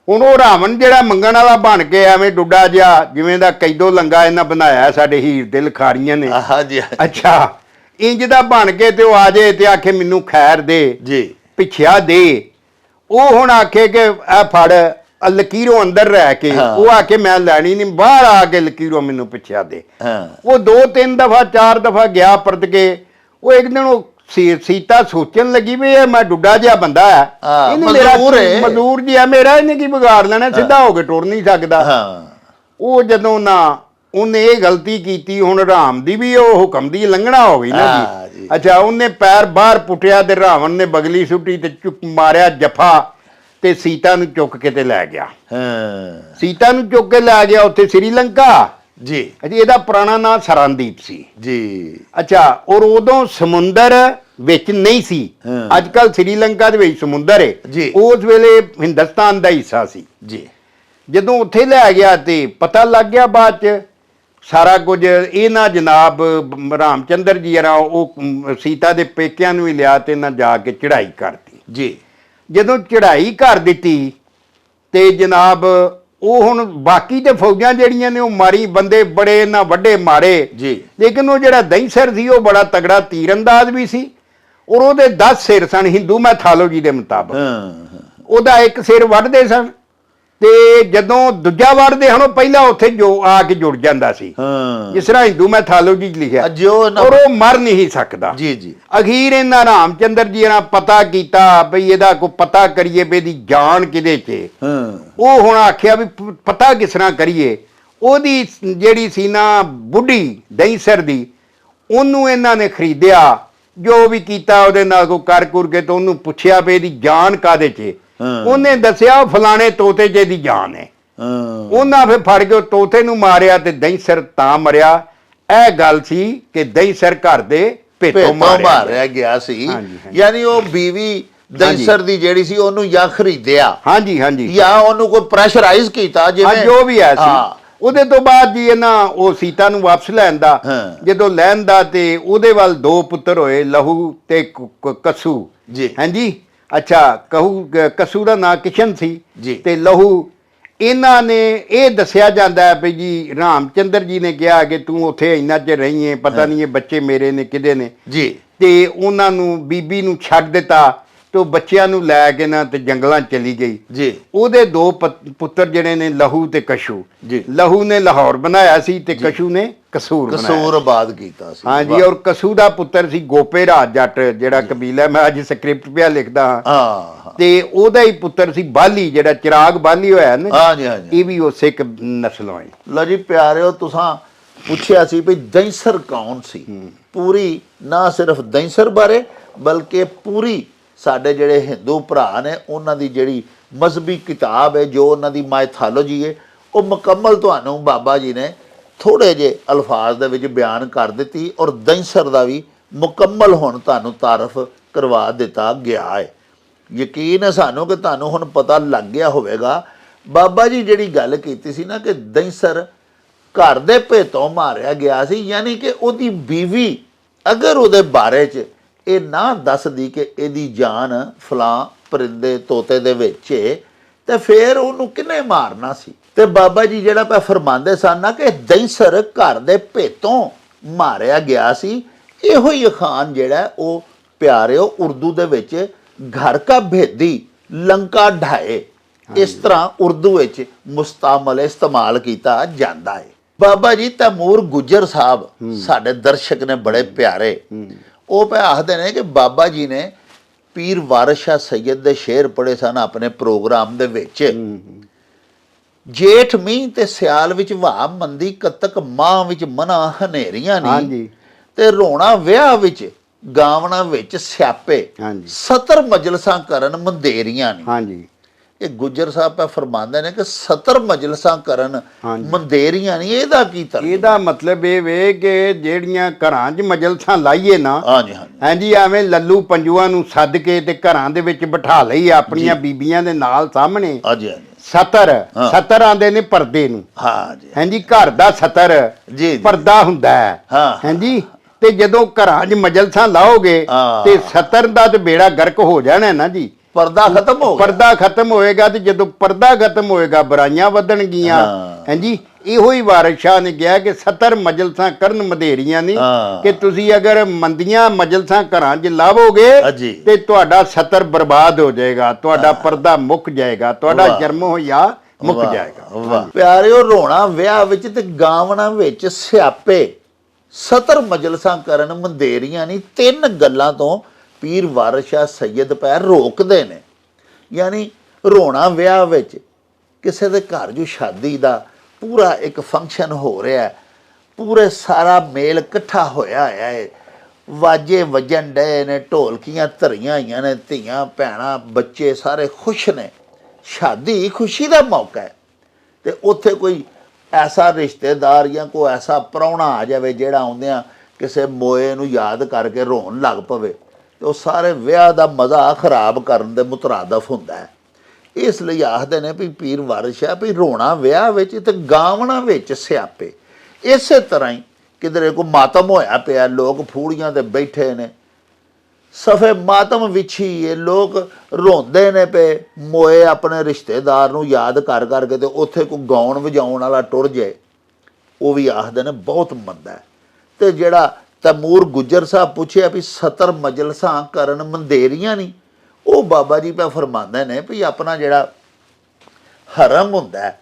ਹੁਣ ਉਹ ਰਾਵਣ ਜਿਹੜਾ ਮੰਗਣ ਵਾਲਾ ਬਣ ਕੇ ਐਵੇਂ ਡੁੱਡਾ ਜਿਹਾ ਜਿਵੇਂ ਦਾ ਕੈਦੋ ਲੰਗਾ ਇਹਨਾਂ ਬਣਾਇਆ ਸਾਡੇ ਹੀਰ ਦੇ ਲਖਾਰੀਆਂ ਨੇ। ਹਾਂਜੀ ਅੱਛਾ, ਇੰਜ ਦਾ ਬਣ ਕੇ ਤੇ ਉਹ ਆ ਜੇ ਤੇ ਆਖੇ ਮੈਨੂੰ ਖੈਰ ਦੇ, ਜੀ ਪਿੱਛਿਆ ਦੇ। ਉਹ ਹੁਣ ਆਖੇ ਕਿ ਇਹ ਫੜ ਲਕੀਰੋਂ ਅੰਦਰ ਰਹਿ ਕੇ, ਹਾਂ। ਉਹ ਆਖੇ ਮੈਂ ਲੈਣੀ ਨਹੀਂ, ਬਾਹਰ ਆ ਕੇ ਲਕੀਰੋਂ ਮੈਨੂੰ ਪਿੱਛਿਆ ਦੇ। ਹਾਂ ਉਹ 2-3 ਦਫਾ 4 ਦਫਾ ਗਿਆ ਪਰਤ ਕੇ। ਉਹ ਇੱਕ ਦਿਨ ਉਹ ਸੀਤਾ ਸੋਚਣ ਲੱਗੀ ਵੀ ਇਹ ਮੈਂ ਡੁੱਡਾ ਜਿਹਾ ਬੰਦਾ ਹੈ, ਹਾਂ, ਇਹਨੇ ਮੇਰਾ ਮਜ਼ਦੂਰ ਹੈ। ਮਜ਼ਦੂਰ ਜਿਹਾ ਮੇਰਾ, ਇਹਨੇ ਕੀ ਵਿਗਾੜ ਲੈਣਾ, ਸਿੱਧਾ ਹੋ ਕੇ ਟੁਰ ਨਹੀਂ ਸਕਦਾ। ਹਾਂ ਉਹ ਜਦੋਂ ਨਾ ਉਹਨੇ ਇਹ ਗਲਤੀ ਕੀਤੀ, ਹੁਣ ਰਾਮ ਦੀ ਵੀ ਉਹ ਹੁਕਮ ਦੀ ਲੰਘਣਾ ਹੋ ਗਈ ਨਾ ਹਾਂ ਜੀ। ਜੀ। ਅੱਛਾ, ਉਹਨੇ ਪੈਰ ਬਾਹਰ ਪੁੱਟਿਆ ਤੇ ਰਾਵਣ ਨੇ ਬਗਲੀ ਸੁੱਟੀ ਤੇ ਚੁੱਕ ਮਾਰਿਆ ਜਫਾ ਤੇ ਸੀਤਾ ਨੂੰ ਚੁੱਕ ਕੇ ਤੇ ਲੈ ਗਿਆ। ਹਾਂ ਸੀਤਾ ਨੂੰ ਚੁੱਕ ਕੇ ਲੈ ਗਿਆ ਉੱਥੇ ਸ੍ਰੀਲੰਕਾ। ਜੀ ਇਹਦਾ ਪੁਰਾਣਾ ਨਾਂ ਸਰਾਂਦੀਪ ਸੀ। ਜੀ ਅੱਛਾ, ਔਰ ਉਦੋਂ ਸਮੁੰਦਰ ਵਿੱਚ ਨਹੀਂ ਸੀ। ਹਾਂ। ਅੱਜ ਕੱਲ ਸ੍ਰੀਲੰਕਾ ਦੇ ਵਿੱਚ ਸਮੁੰਦਰ ਹੈ, ਜੀ। ਉਸ ਵੇਲੇ ਹਿੰਦੁਸਤਾਨ ਦਾ ਹਿੱਸਾ ਸੀ। ਜੀ ਜਦੋਂ ਉੱਥੇ ਲੈ ਗਿਆ ਤੇ ਪਤਾ ਲੱਗ ਗਿਆ ਬਾਅਦ ਚ ਸਾਰਾ ਕੁਝ। ਇਹਨਾਂ ਜਨਾਬ ਰਾਮਚੰਦਰ ਜੀ ਆ ਉਹ ਸੀਤਾ ਦੇ ਪੇਕਿਆਂ ਨੂੰ ਵੀ ਲਿਆ ਤੇ ਇਹਨਾਂ ਜਾ ਕੇ ਚੜ੍ਹਾਈ ਕਰਤੀ। ਜੀ ਜਦੋਂ ਚੜ੍ਹਾਈ ਕਰ ਦਿੱਤੀ ਤੇ ਜਨਾਬ ਉਹ ਹੁਣ ਬਾਕੀ ਤੇ ਫੌਜਾਂ ਜਿਹੜੀਆਂ ਨੇ ਉਹ ਮਾਰੀ, ਬੰਦੇ ਬੜੇ ਇਹਨਾਂ ਵੱਡੇ ਮਾਰੇ। ਜੀ ਲੇਕਿਨ ਉਹ ਜਿਹੜਾ ਦਹੀਂਸਰ ਸੀ ਉਹ ਬੜਾ ਤਗੜਾ ਤੀਰਅੰਦਾਜ਼ ਵੀ ਸੀ, ਔਰ ਉਹਦੇ 10 ਸਿਰ ਸਨ ਹਿੰਦੂ ਮੈਥੋਲੋਜੀ ਦੇ ਮੁਤਾਬਕ। ਹਾਂ ਉਹਦਾ ਇੱਕ ਸਿਰ ਵੱਢਦੇ ਸਨ ਤੇ ਜਦੋਂ ਦੂਜਾ ਵੱਢਦੇ ਹਨ ਉਹ ਪਹਿਲਾਂ ਉੱਥੇ ਜੋ ਆ ਕੇ ਜੁੜ ਜਾਂਦਾ ਸੀ, ਹਾਂ ਜਿਸ ਤਰ੍ਹਾਂ ਹਿੰਦੂ ਮੈਥੋਲੋਜੀ 'ਚ ਲਿਖਿਆ, ਜੋ ਨਾ ਔਰ ਉਹ ਮਰ ਨਹੀਂ ਸਕਦਾ। ਜੀ ਜੀ ਅਖੀਰ ਇਹਨਾਂ ਰਾਮਚੰਦਰ ਜੀ ਨੇ ਪਤਾ ਕੀਤਾ ਬਈ ਇਹਦਾ ਕੋਈ ਪਤਾ ਕਰੀਏ ਵੀ ਇਹਦੀ ਜਾਨ ਕਿਹਦੇ 'ਚ। ਹਾਂ ਉਹ ਹੁਣ ਆਖਿਆ ਵੀ ਪਤਾ ਕਿਸ ਤਰ੍ਹਾਂ ਕਰੀਏ। ਉਹਦੀ ਜਿਹੜੀ ਸੀ ਨਾ ਬੁੱਢੀ ਦਹੀਂਸਰ ਦੀ, ਉਹਨੂੰ ਇਹਨਾਂ ਨੇ ਖਰੀਦਿਆ, ਜੋ ਵੀ ਕੀਤਾ ਉਹਦੇ ਨਾਲ ਕੋਈ ਕਰ ਕੁਰ ਕੇ ਤੇ ਉਹਨੂੰ ਪੁੱਛਿਆ ਵੀ ਇਹਦੀ ਜਾਨ ਕਾਹਦੇ 'ਚ। ਉਹਨੇ ਦੱਸਿਆ ਫਲਾਣੇ ਤੋਤੇ 'ਚ ਦੀ ਜਾਨ ਹੈ। ਉਹਨਾਂ ਫਿਰ ਫੜ ਕੇ ਤੋਤੇ ਨੂੰ ਮਾਰਿਆ ਤੇ ਦਹੀਂਸਰ ਤਾਂ ਮਰਿਆ। ਇਹ ਗੱਲ ਸੀ ਕਿ ਦਹੀਂਸਰ ਘਰ ਦੇ ਭੇਤੋਂ ਮਾਰਿਆ ਗਿਆ ਸੀ। ਯਾਨੀ ਉਹ ਬੀਵੀ ਦਹੀਂਸਰ ਦੀ ਜਿਹੜੀ ਸੀ ਉਹਨੂੰ ਜਾਂ ਖਰੀਦਿਆ, ਹਾਂਜੀ ਹਾਂਜੀ, ਜਾਂ ਉਹਨੂੰ ਕੋਈ ਪ੍ਰੈਸ਼ਰਾਈਜ਼ ਕੀਤਾ, ਜਿਵੇਂ ਜੋ ਵੀ ਹੈ ਸੀ। ਉਹਦੇ ਤੋਂ ਬਾਅਦ ਜੀ ਇਹਨਾਂ ਉਹ ਸੀਤਾ ਨੂੰ ਵਾਪਸ ਲੈਂਦਾ। ਜਦੋਂ ਲੈਂਦਾ ਤੇ ਉਹਦੇ ਵੱਲ 2 ਪੁੱਤਰ ਹੋਏ, ਲਹੂ ਤੇ ਕਸੂ ਜੀ। ਹਾਂਜੀ, ਅੱਛਾ, ਕਸੂ ਦਾ ਨਾਂ ਕਿਸ਼ਨ ਸੀ ਜੀ। ਤੇ ਲਹੂ। ਇਹਨਾਂ ਨੇ ਇਹ ਦੱਸਿਆ ਜਾਂਦਾ ਹੈ ਵੀ ਜੀ ਰਾਮਚੰਦਰ ਜੀ ਨੇ ਕਿਹਾ ਕਿ ਤੂੰ ਉੱਥੇ ਇੰਨਾ ਚਿਰ ਰਹੀ ਹੈ, ਪਤਾ ਨਹੀਂ ਇਹ ਬੱਚੇ ਮੇਰੇ ਨੇ ਕਿਹਦੇ ਨੇ ਜੀ। ਤੇ ਉਹਨਾਂ ਨੂੰ ਬੀਬੀ ਨੂੰ ਛੱਡ ਦਿੱਤਾ ਤੇ ਉਹ ਬੱਚਿਆਂ ਨੂੰ ਲੈ ਕੇ ਨਾ ਤੇ ਜੰਗਲਾਂ ਚਲੀ ਗਈ ਜੀ। ਉਹਦੇ 2 ਪੁੱਤਰ ਜਿਹੜੇ ਨੇ ਲਹੂ ਤੇ ਕਸ਼ੂ। ਜੀ। ਲਹੂ ਨੇ ਲਾਹੌਰ ਬਣਾਇਆ ਸੀ ਤੇ ਕਸ਼ੂ ਨੇ ਕਸੂਰ ਬਣਾਇਆ। ਆਬਾਦ ਕੀਤਾ ਸੀ। ਹਾਂਜੀ, ਔਰ ਕਸੂ ਦਾ ਪੁੱਤਰ ਸੀ ਗੋਪੇ ਰਾਜ ਜੱਟ, ਜਿਹੜਾ ਕਬੀਲਾ ਮੈਂ ਅੱਜ ਸਕ੍ਰਿਪਟ ਪਿਆ ਲਿਖਦਾ ਹਾਂ। ਤੇ ਉਹਦਾ ਹੀ ਪੁੱਤਰ ਸੀ ਬਾਲੀ, ਜਿਹੜਾ ਚਿਰਾਗ ਬਾਲੀ ਹੋਇਆ ਨਾ। ਹਾਂਜੀ ਹਾਂਜੀ, ਇਹ ਵੀ ਉਸੇ ਨਸਲੋਂ ਹੈ। ਲਓ ਜੀ ਪਿਆਰਿਓ, ਤੁਸਾਂ ਪੁੱਛਿਆ ਸੀ ਵੀ ਦਹੀਂਸਰ ਕੌਣ ਸੀ। ਪੂਰੀ ਨਾ ਸਿਰਫ ਦਹੀਂਸਰ ਬਾਰੇ ਬਲਕਿ ਪੂਰੀ ਸਾਡੇ ਜਿਹੜੇ ਹਿੰਦੂ ਭਰਾ ਨੇ ਉਹਨਾਂ ਦੀ ਜਿਹੜੀ ਮਜ਼ਹਬੀ ਕਿਤਾਬ ਹੈ, ਜੋ ਉਹਨਾਂ ਦੀ ਮਾਇਥੋਲੋਜੀ ਹੈ, ਉਹ ਮੁਕੰਮਲ ਤੁਹਾਨੂੰ ਬਾਬਾ ਜੀ ਨੇ ਥੋੜ੍ਹੇ ਜਿਹੇ ਅਲਫਾਜ਼ ਦੇ ਵਿੱਚ ਬਿਆਨ ਕਰ ਦਿੱਤੀ, ਔਰ ਦਹੀਂਸਰ ਦਾ ਵੀ ਮੁਕੰਮਲ ਹੁਣ ਤੁਹਾਨੂੰ ਤਾਰਫ ਕਰਵਾ ਦਿੱਤਾ ਗਿਆ ਹੈ। ਯਕੀਨ ਹੈ ਸਾਨੂੰ ਕਿ ਤੁਹਾਨੂੰ ਹੁਣ ਪਤਾ ਲੱਗ ਗਿਆ ਹੋਵੇਗਾ। ਬਾਬਾ ਜੀ ਜਿਹੜੀ ਗੱਲ ਕੀਤੀ ਸੀ ਨਾ ਕਿ ਦੈਂਸਰ ਘਰ ਦੇ ਭੇਤੋਂ ਮਾਰਿਆ ਗਿਆ ਸੀ, ਯਾਨੀ ਕਿ ਉਹਦੀ ਬੀਵੀ ਅਗਰ ਉਹਦੇ ਬਾਰੇ 'ਚ ਇਹ ਨਾ ਦੱਸਦੀ ਕਿ ਇਹਦੀ ਜਾਨ ਫਲਾਂ ਪਰਿੰਦੇ ਤੋਤੇ ਦੇ ਵਿੱਚ ਏ, ਤੇ ਫਿਰ ਉਹਨੂੰ ਕਿਹਨੇ ਮਾਰਨਾ ਸੀ। ਤੇ ਬਾਬਾ ਜੀ ਜਿਹੜਾ ਪਾ ਫਰਮਾਉਂਦੇ ਸਨ ਨਾ ਕਿ ਦੈਂਸਰ ਘਰ ਦੇ ਭੇਤੋਂ ਮਾਰਿਆ ਗਿਆ ਸੀ। ਇਹੋ ਹੀ ਅਖਾਨ ਜਿਹੜਾ ਉਹ ਪਿਆਰਿਓ ਉਰਦੂ ਦੇ ਵਿੱਚ ਘਰ ਕਾ ਭੇਦੀ ਲੰਕਾ ਢਾਏ, ਇਸ ਤਰ੍ਹਾਂ ਉਰਦੂ ਵਿੱਚ ਮੁਸਤਮਲ ਇਸਤੇਮਾਲ ਕੀਤਾ ਜਾਂਦਾ ਹੈ। ਬਾਬਾ ਜੀ ਤੈਮੂਰ ਗੁੱਜਰ ਸਾਹਿਬ ਸਾਡੇ ਦਰਸ਼ਕ ਨੇ ਬੜੇ ਪਿਆਰੇ, ਉਹ ਪੈ ਆਖਦੇ ਨੇ ਕਿ ਬਾਬਾ ਜੀ ਨੇ ਪੀਰ ਵਾਰਿਸ ਸ਼ਾਹ ਸੈਯਦ ਦੇ ਸ਼ੇਰ ਪੜ੍ਹੇ ਸਨ ਆਪਣੇ ਪ੍ਰੋਗਰਾਮ ਦੇ ਵਿੱਚ। ਜੇਠ ਮੀਂਹ ਤੇ ਸਿਆਲ ਵਿੱਚ ਵਾਹ ਮੰਦੀ, ਕਤਕ ਮਾਹ ਵਿੱਚ ਮਨਾ ਹਨੇਰੀਆਂ ਨਹੀਂ, ਤੇ ਰੋਣਾ ਵਿਆਹ ਵਿੱਚ ਗਾਵਣਾ ਵਿੱਚ ਸਿਆਪੇ, 70 ਮਜਲਸਾਂ ਕਰਨ ਮੰਦੇਰੀਆਂ ਨਹੀਂ। ਹਾਂਜੀ, ਇਹ ਗੁੱਜਰ ਸਾਹਿਬ ਪਾ ਫਰਮਾਉਂਦੇ ਨੇ ਕਿ 70 ਮਜਲਸਾਂ ਕਰਨ ਮੰਦੇਰੀਆਂ ਨਹੀਂ। ਇਹਦਾ ਕੀ ਤਰਕ? ਇਹਦਾ ਮਤਲਬ ਇਹ ਵੇ ਕਿ ਜਿਹੜੀਆਂ ਘਰਾਂ 'ਚ ਮਜਲਸਾਂ ਲਾਈਏ ਨਾ, ਹਾਂਜੀ ਹਾਂਜੀ ਹਾਂਜੀ, ਐਵੇਂ ਲੱਲੂ ਪੰਜੂਆਂ ਨੂੰ ਸੱਦ ਕੇ ਤੇ ਘਰਾਂ ਦੇ ਵਿੱਚ ਬਿਠਾ ਲਈ ਆਪਣੀਆਂ ਬੀਬੀਆਂ ਦੇ ਨਾਲ ਸਾਹਮਣੇ। ਹਾਂਜੀ ਹਾਂਜੀ 70 ਆਂਦੇ ਨੇ ਪਰਦੇ ਨੂੰ। ਹਾਂਜੀ ਹਾਂਜੀ, ਘਰ ਦਾ 70 ਜੀ ਪਰਦਾ ਹੁੰਦਾ ਹੈ। ਹਾਂਜੀ, ਤੇ ਜਦੋਂ ਘਰਾਂ 'ਚ ਮਜਲਸਾਂ ਲਾਓਗੇ ਤੇ 70 ਦਾ ਤੇ ਬੇੜਾ ਗਰਕ ਹੋ ਜਾਣਾ ਨਾ ਜੀ। ਪਰਦਾ ਖਤਮ ਹੋ ਗਿਆ, ਪਰਦਾ ਖਤਮ ਹੋਏਗਾ, ਤੇ ਜਦੋਂ ਪਰਦਾ ਖਤਮ ਹੋਏਗਾ ਬੁਰਾਈਆਂ ਵਧਣਗੀਆਂ। ਹਾਂਜੀ, ਇਹੋ ਹੀ ਵਾਰਿਸ ਸ਼ਾਹ ਨੇ ਕਿਹਾ ਕਿ 70 ਮਜਲਸਾਂ ਕਰਨ ਮਧੇਰੀਆਂ ਨਹੀਂ, ਕਿ ਤੁਸੀਂ ਅਗਰ ਮੰਦੀਆਂ ਮਜਲਸਾਂ ਘਰਾਂ 'ਚ ਲਾਵੋਗੇ ਤੇ ਤੁਹਾਡਾ 70 ਬਰਬਾਦ ਹੋ ਜਾਏਗਾ, ਤੁਹਾਡਾ ਪਰਦਾ ਮੁੱਕ ਜਾਏਗਾ, ਤੁਹਾਡਾ ਜਨਮ ਹੋਇਆ ਮੁੱਕ ਜਾਏਗਾ। ਪਿਆਰਿਓ ਰੋਣਾ ਵਿਆਹ ਵਿੱਚ ਤੇ ਗਾਵਣਾ ਵਿੱਚ ਸਿਆਪੇ, 70 ਮਜਲਸਾਂ ਕਰਨ ਮੰਦੇਰੀਆਂ ਨਹੀਂ, ਤਿੰਨ ਗੱਲਾਂ ਤੋਂ ਪੀਰ ਵਾਰਿਸ ਸ਼ਾਹ ਸੈਯਦ ਪੈ ਰੋਕਦੇ ਨੇ। ਯਾਨੀ ਰੋਣਾ ਵਿਆਹ ਵਿੱਚ, ਕਿਸੇ ਦੇ ਘਰ ਜੋ ਸ਼ਾਦੀ ਦਾ ਪੂਰਾ ਇੱਕ ਫੰਕਸ਼ਨ ਹੋ ਰਿਹਾ ਹੈ, ਪੂਰੇ ਸਾਰਾ ਮੇਲ ਇਕੱਠਾ ਹੋਇਆ ਹੈ, ਵਾਜੇ ਵੱਜਣ ਡਏ ਨੇ, ਢੋਲਕੀਆਂ ਧਰੀਆਂ ਹੋਈਆਂ ਨੇ, ਧੀਆਂ ਭੈਣਾਂ ਬੱਚੇ ਸਾਰੇ ਖੁਸ਼ ਨੇ, ਸ਼ਾਦੀ ਖੁਸ਼ੀ ਦਾ ਮੌਕਾ ਹੈ, ਤੇ ਉੱਥੇ ਕੋਈ ਐਸਾ ਰਿਸ਼ਤੇਦਾਰ ਜਾਂ ਕੋਈ ਐਸਾ ਪ੍ਰਾਹੁਣਾ ਆ ਜਾਵੇ ਜਿਹੜਾ ਆਉਂਦਿਆਂ ਕਿਸੇ ਮੋਏ ਨੂੰ ਯਾਦ ਕਰਕੇ ਰੋਣ ਲੱਗ ਪਵੇ, ਤੇ ਉਹ ਸਾਰੇ ਵਿਆਹ ਦਾ ਮਜ਼ਾ ਖਰਾਬ ਕਰਨ ਦੇ ਮੁਤਰਾਦਫ ਹੁੰਦਾ ਹੈ। ਇਸ ਲਈ ਆਖਦੇ ਨੇ ਵੀ ਪੀਰ ਵਾਰਿਸ ਸ਼ਾਹ ਵੀ ਰੋਣਾ ਵਿਆਹ ਵਿੱਚ ਤੇ ਗਾਵਣਾ ਵਿੱਚ ਸਿਆਪੇ। ਇਸੇ ਤਰ੍ਹਾਂ ਹੀ ਕਿਧਰੇ ਕੋ ਮਾਤਮ ਹੋਇਆ ਪਿਆ, ਲੋਕ ਫੂੜੀਆਂ ਤੇ ਬੈਠੇ ਨੇ, ਸਫੇ ਮਾਤਮ ਵਿਛੀ, ਲੋਕ ਰੋਂਦੇ ਨੇ ਪਏ, ਮੋਏ ਆਪਣੇ ਰਿਸ਼ਤੇਦਾਰ ਨੂੰ ਯਾਦ ਕਰ ਕਰਕੇ, ਤੇ ਉੱਥੇ ਕੋਈ ਗਾਉਣ ਵਜਾਉਣ ਵਾਲਾ ਟੁਰ ਜਾਏ, ਉਹ ਵੀ ਆਖਦੇ ਨੇ ਬਹੁਤ ਮੰਦਾ ਹੈ। ਤੇ ਜਿਹੜਾ ਤੈਮੂਰ ਗੁੱਜਰ ਸਾਹਿਬ ਪੁੱਛਿਆ ਵੀ 70 ਮਜਲਸਾਂ ਕਰਨ ਮੰਦੇਰੀਆਂ ਨਹੀਂ, ਉਹ ਬਾਬਾ ਜੀ ਪਾ ਫਰਮਾਉਂਦੇ ਨੇ ਵੀ ਆਪਣਾ ਜਿਹੜਾ ਹਰਮ ਹੁੰਦਾ ਹੈ,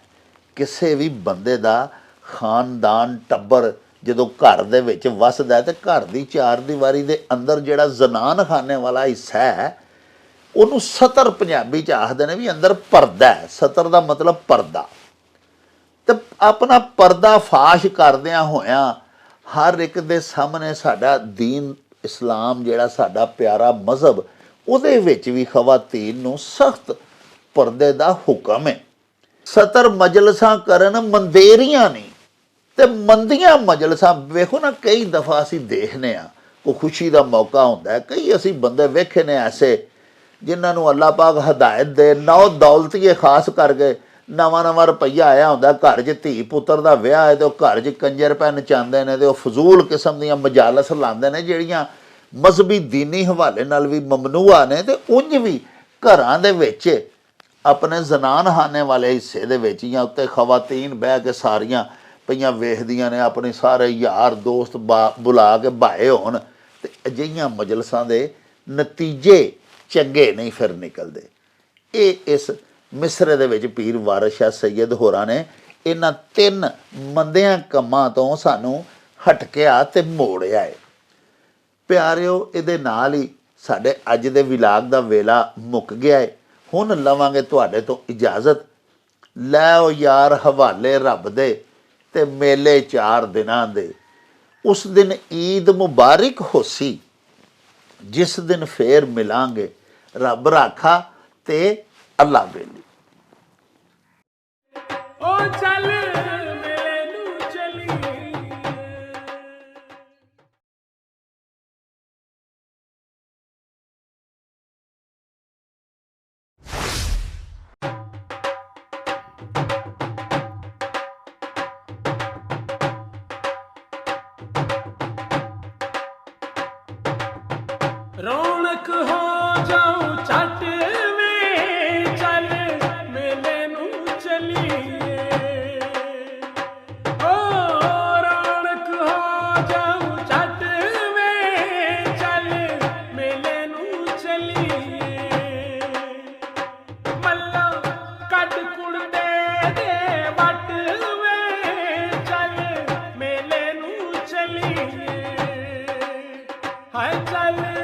ਕਿਸੇ ਵੀ ਬੰਦੇ ਦਾ ਖਾਨਦਾਨ ਟੱਬਰ ਜਦੋਂ ਘਰ ਦੇ ਵਿੱਚ ਵਸਦਾ ਤੇ ਘਰ ਦੀ ਚਾਰ ਦੀਵਾਰੀ ਦੇ ਅੰਦਰ ਜਿਹੜਾ ਜ਼ਨਾਨ ਖਾਨੇ ਵਾਲਾ ਹਿੱਸਾ ਹੈ, ਉਹਨੂੰ 70 ਪੰਜਾਬੀ 'ਚ ਆਖਦੇ ਨੇ ਵੀ ਅੰਦਰ ਪਰਦਾ ਹੈ। 70 ਦਾ ਮਤਲਬ ਪਰਦਾ। ਤੇ ਆਪਣਾ ਪਰਦਾ ਫਾਸ਼ ਕਰਦਿਆਂ ਹੋਇਆਂ ਹਰ ਇੱਕ ਦੇ ਸਾਹਮਣੇ ਸਾਡਾ ਦੀਨ ਇਸਲਾਮ ਜਿਹੜਾ ਸਾਡਾ ਪਿਆਰਾ ਮਜ਼ਹਬ, ਉਹਦੇ ਵਿੱਚ ਵੀ ਖਵਾਤੀਨ ਨੂੰ ਸਖਤ ਪਰਦੇ ਦਾ ਹੁਕਮ ਹੈ। 70 ਮਜਲਸਾਂ ਕਰਨ ਮੰਦੇਰੀਆਂ ਨਹੀਂ, ਤੇ ਮੰਦੀਆਂ ਮਜਲਸਾਂ ਵੇਖੋ ਨਾ, ਕਈ ਦਫਾ ਅਸੀਂ ਦੇਖਨੇ ਆ, ਕੋਈ ਖੁਸ਼ੀ ਦਾ ਮੌਕਾ ਹੁੰਦਾ ਹੈ, ਕਈ ਅਸੀਂ ਬੰਦੇ ਵੇਖੇ ਨੇ ਐਸੇ ਜਿਨ੍ਹਾਂ ਨੂੰ ਅੱਲਾਹ ਪਾਕ ਹਦਾਇਤ ਦੇ, ਨੌ ਦੌਲਤੀਏ ਖਾਸ ਕਰਕੇ ਨਵਾਂ ਰੁਪਈਆ ਆਇਆ ਹੁੰਦਾ, ਘਰ 'ਚ ਧੀ ਪੁੱਤਰ ਦਾ ਵਿਆਹ ਹੈ, ਤੇ ਉਹ ਘਰ 'ਚ ਕੰਜਰ ਪੈ ਨਚਾਉਂਦੇ ਨੇ, ਤੇ ਉਹ ਫਜ਼ੂਲ ਕਿਸਮ ਦੀਆਂ ਮਜਾਲਸ ਲਾਉਂਦੇ ਨੇ ਜਿਹੜੀਆਂ ਮਜ਼ਹਬੀ ਦੀਨੀ ਹਵਾਲੇ ਨਾਲ ਵੀ ਮਮਨੂਆ ਨੇ, ਤੇ ਉਂਝ ਵੀ ਘਰਾਂ ਦੇ ਵਿੱਚ ਆਪਣੇ ਜ਼ਨਾਨ ਖਾਨੇ ਵਾਲੇ ਹਿੱਸੇ ਦੇ ਵਿੱਚ ਜਾਂ ਉੱਤੇ ਖਵਾਤੀਨ ਬਹਿ ਕੇ ਸਾਰੀਆਂ ਪਈਆਂ ਵੇਖਦੀਆਂ ਨੇ, ਆਪਣੇ ਸਾਰੇ ਯਾਰ ਦੋਸਤ ਬੁਲਾ ਕੇ ਬਾਏ ਹੋਣ, ਤੇ ਅਜਿਹੀਆਂ ਮਜਲਸਾਂ ਦੇ ਨਤੀਜੇ ਚੰਗੇ ਨਹੀਂ ਫਿਰ ਨਿਕਲਦੇ। ਇਹ ਇਸ ਮਿਸਰੇ ਦੇ ਵਿੱਚ ਪੀਰ ਵਾਰਿਸ ਸ਼ਾਹ ਸੈਯਦ ਹੋਰਾਂ ਨੇ ਇਹਨਾਂ ਤਿੰਨ ਮੰਦਿਆਂ ਕੰਮਾਂ ਤੋਂ ਸਾਨੂੰ ਹਟਕਿਆ ਤੇ ਮੋੜਿਆ ਹੈ। ਪਿਆਰਿਓ, ਇਹਦੇ ਨਾਲ ਹੀ ਸਾਡੇ ਅੱਜ ਦੇ ਵਿਲਾਗ ਦਾ ਵੇਲਾ ਮੁੱਕ ਗਿਆ ਹੈ। ਹੁਣ ਲਵਾਂਗੇ ਤੁਹਾਡੇ ਤੋਂ ਇਜਾਜ਼ਤ। ਲੈ ਉਹ ਯਾਰ ਹਵਾਲੇ ਰੱਬ ਦੇ ਤੇ ਮੇਲੇ 4 ਦਿਨਾਂ ਦੇ, ਉਸ ਦਿਨ ਈਦ ਮੁਬਾਰਕ ਹੋਸੀ, ਜਿਸ ਦਿਨ ਫੇਰ ਮਿਲਾਂਗੇ, ਰੱਬ ਰਾਖਾ ਤੇ ਅੱਲਾ ਬੇਲੀ। ओ चल ਰੌਣਕ ਹੋ ਜਾਉ ਛੱਟ ਵੇ ਚੱਲ ਮੇਲੇ ਨੂੰ ਚਲੀਏ ਓ ਰੌਣਕ ਹੋ ਜਾਉ ਛੱਟ ਵੇ ਚੱਲ ਮੇਲੇ ਨੂੰ ਚਲੀਏ ਮੱਲਾ ਕੱਢ ਕੁੜਦੇ ਦੇ ਵੱਟ ਵੇ ਚੱਲ ਮੇਲੇ ਨੂੰ ਚਲੀਏ ਹਾਏ ਚੱਲ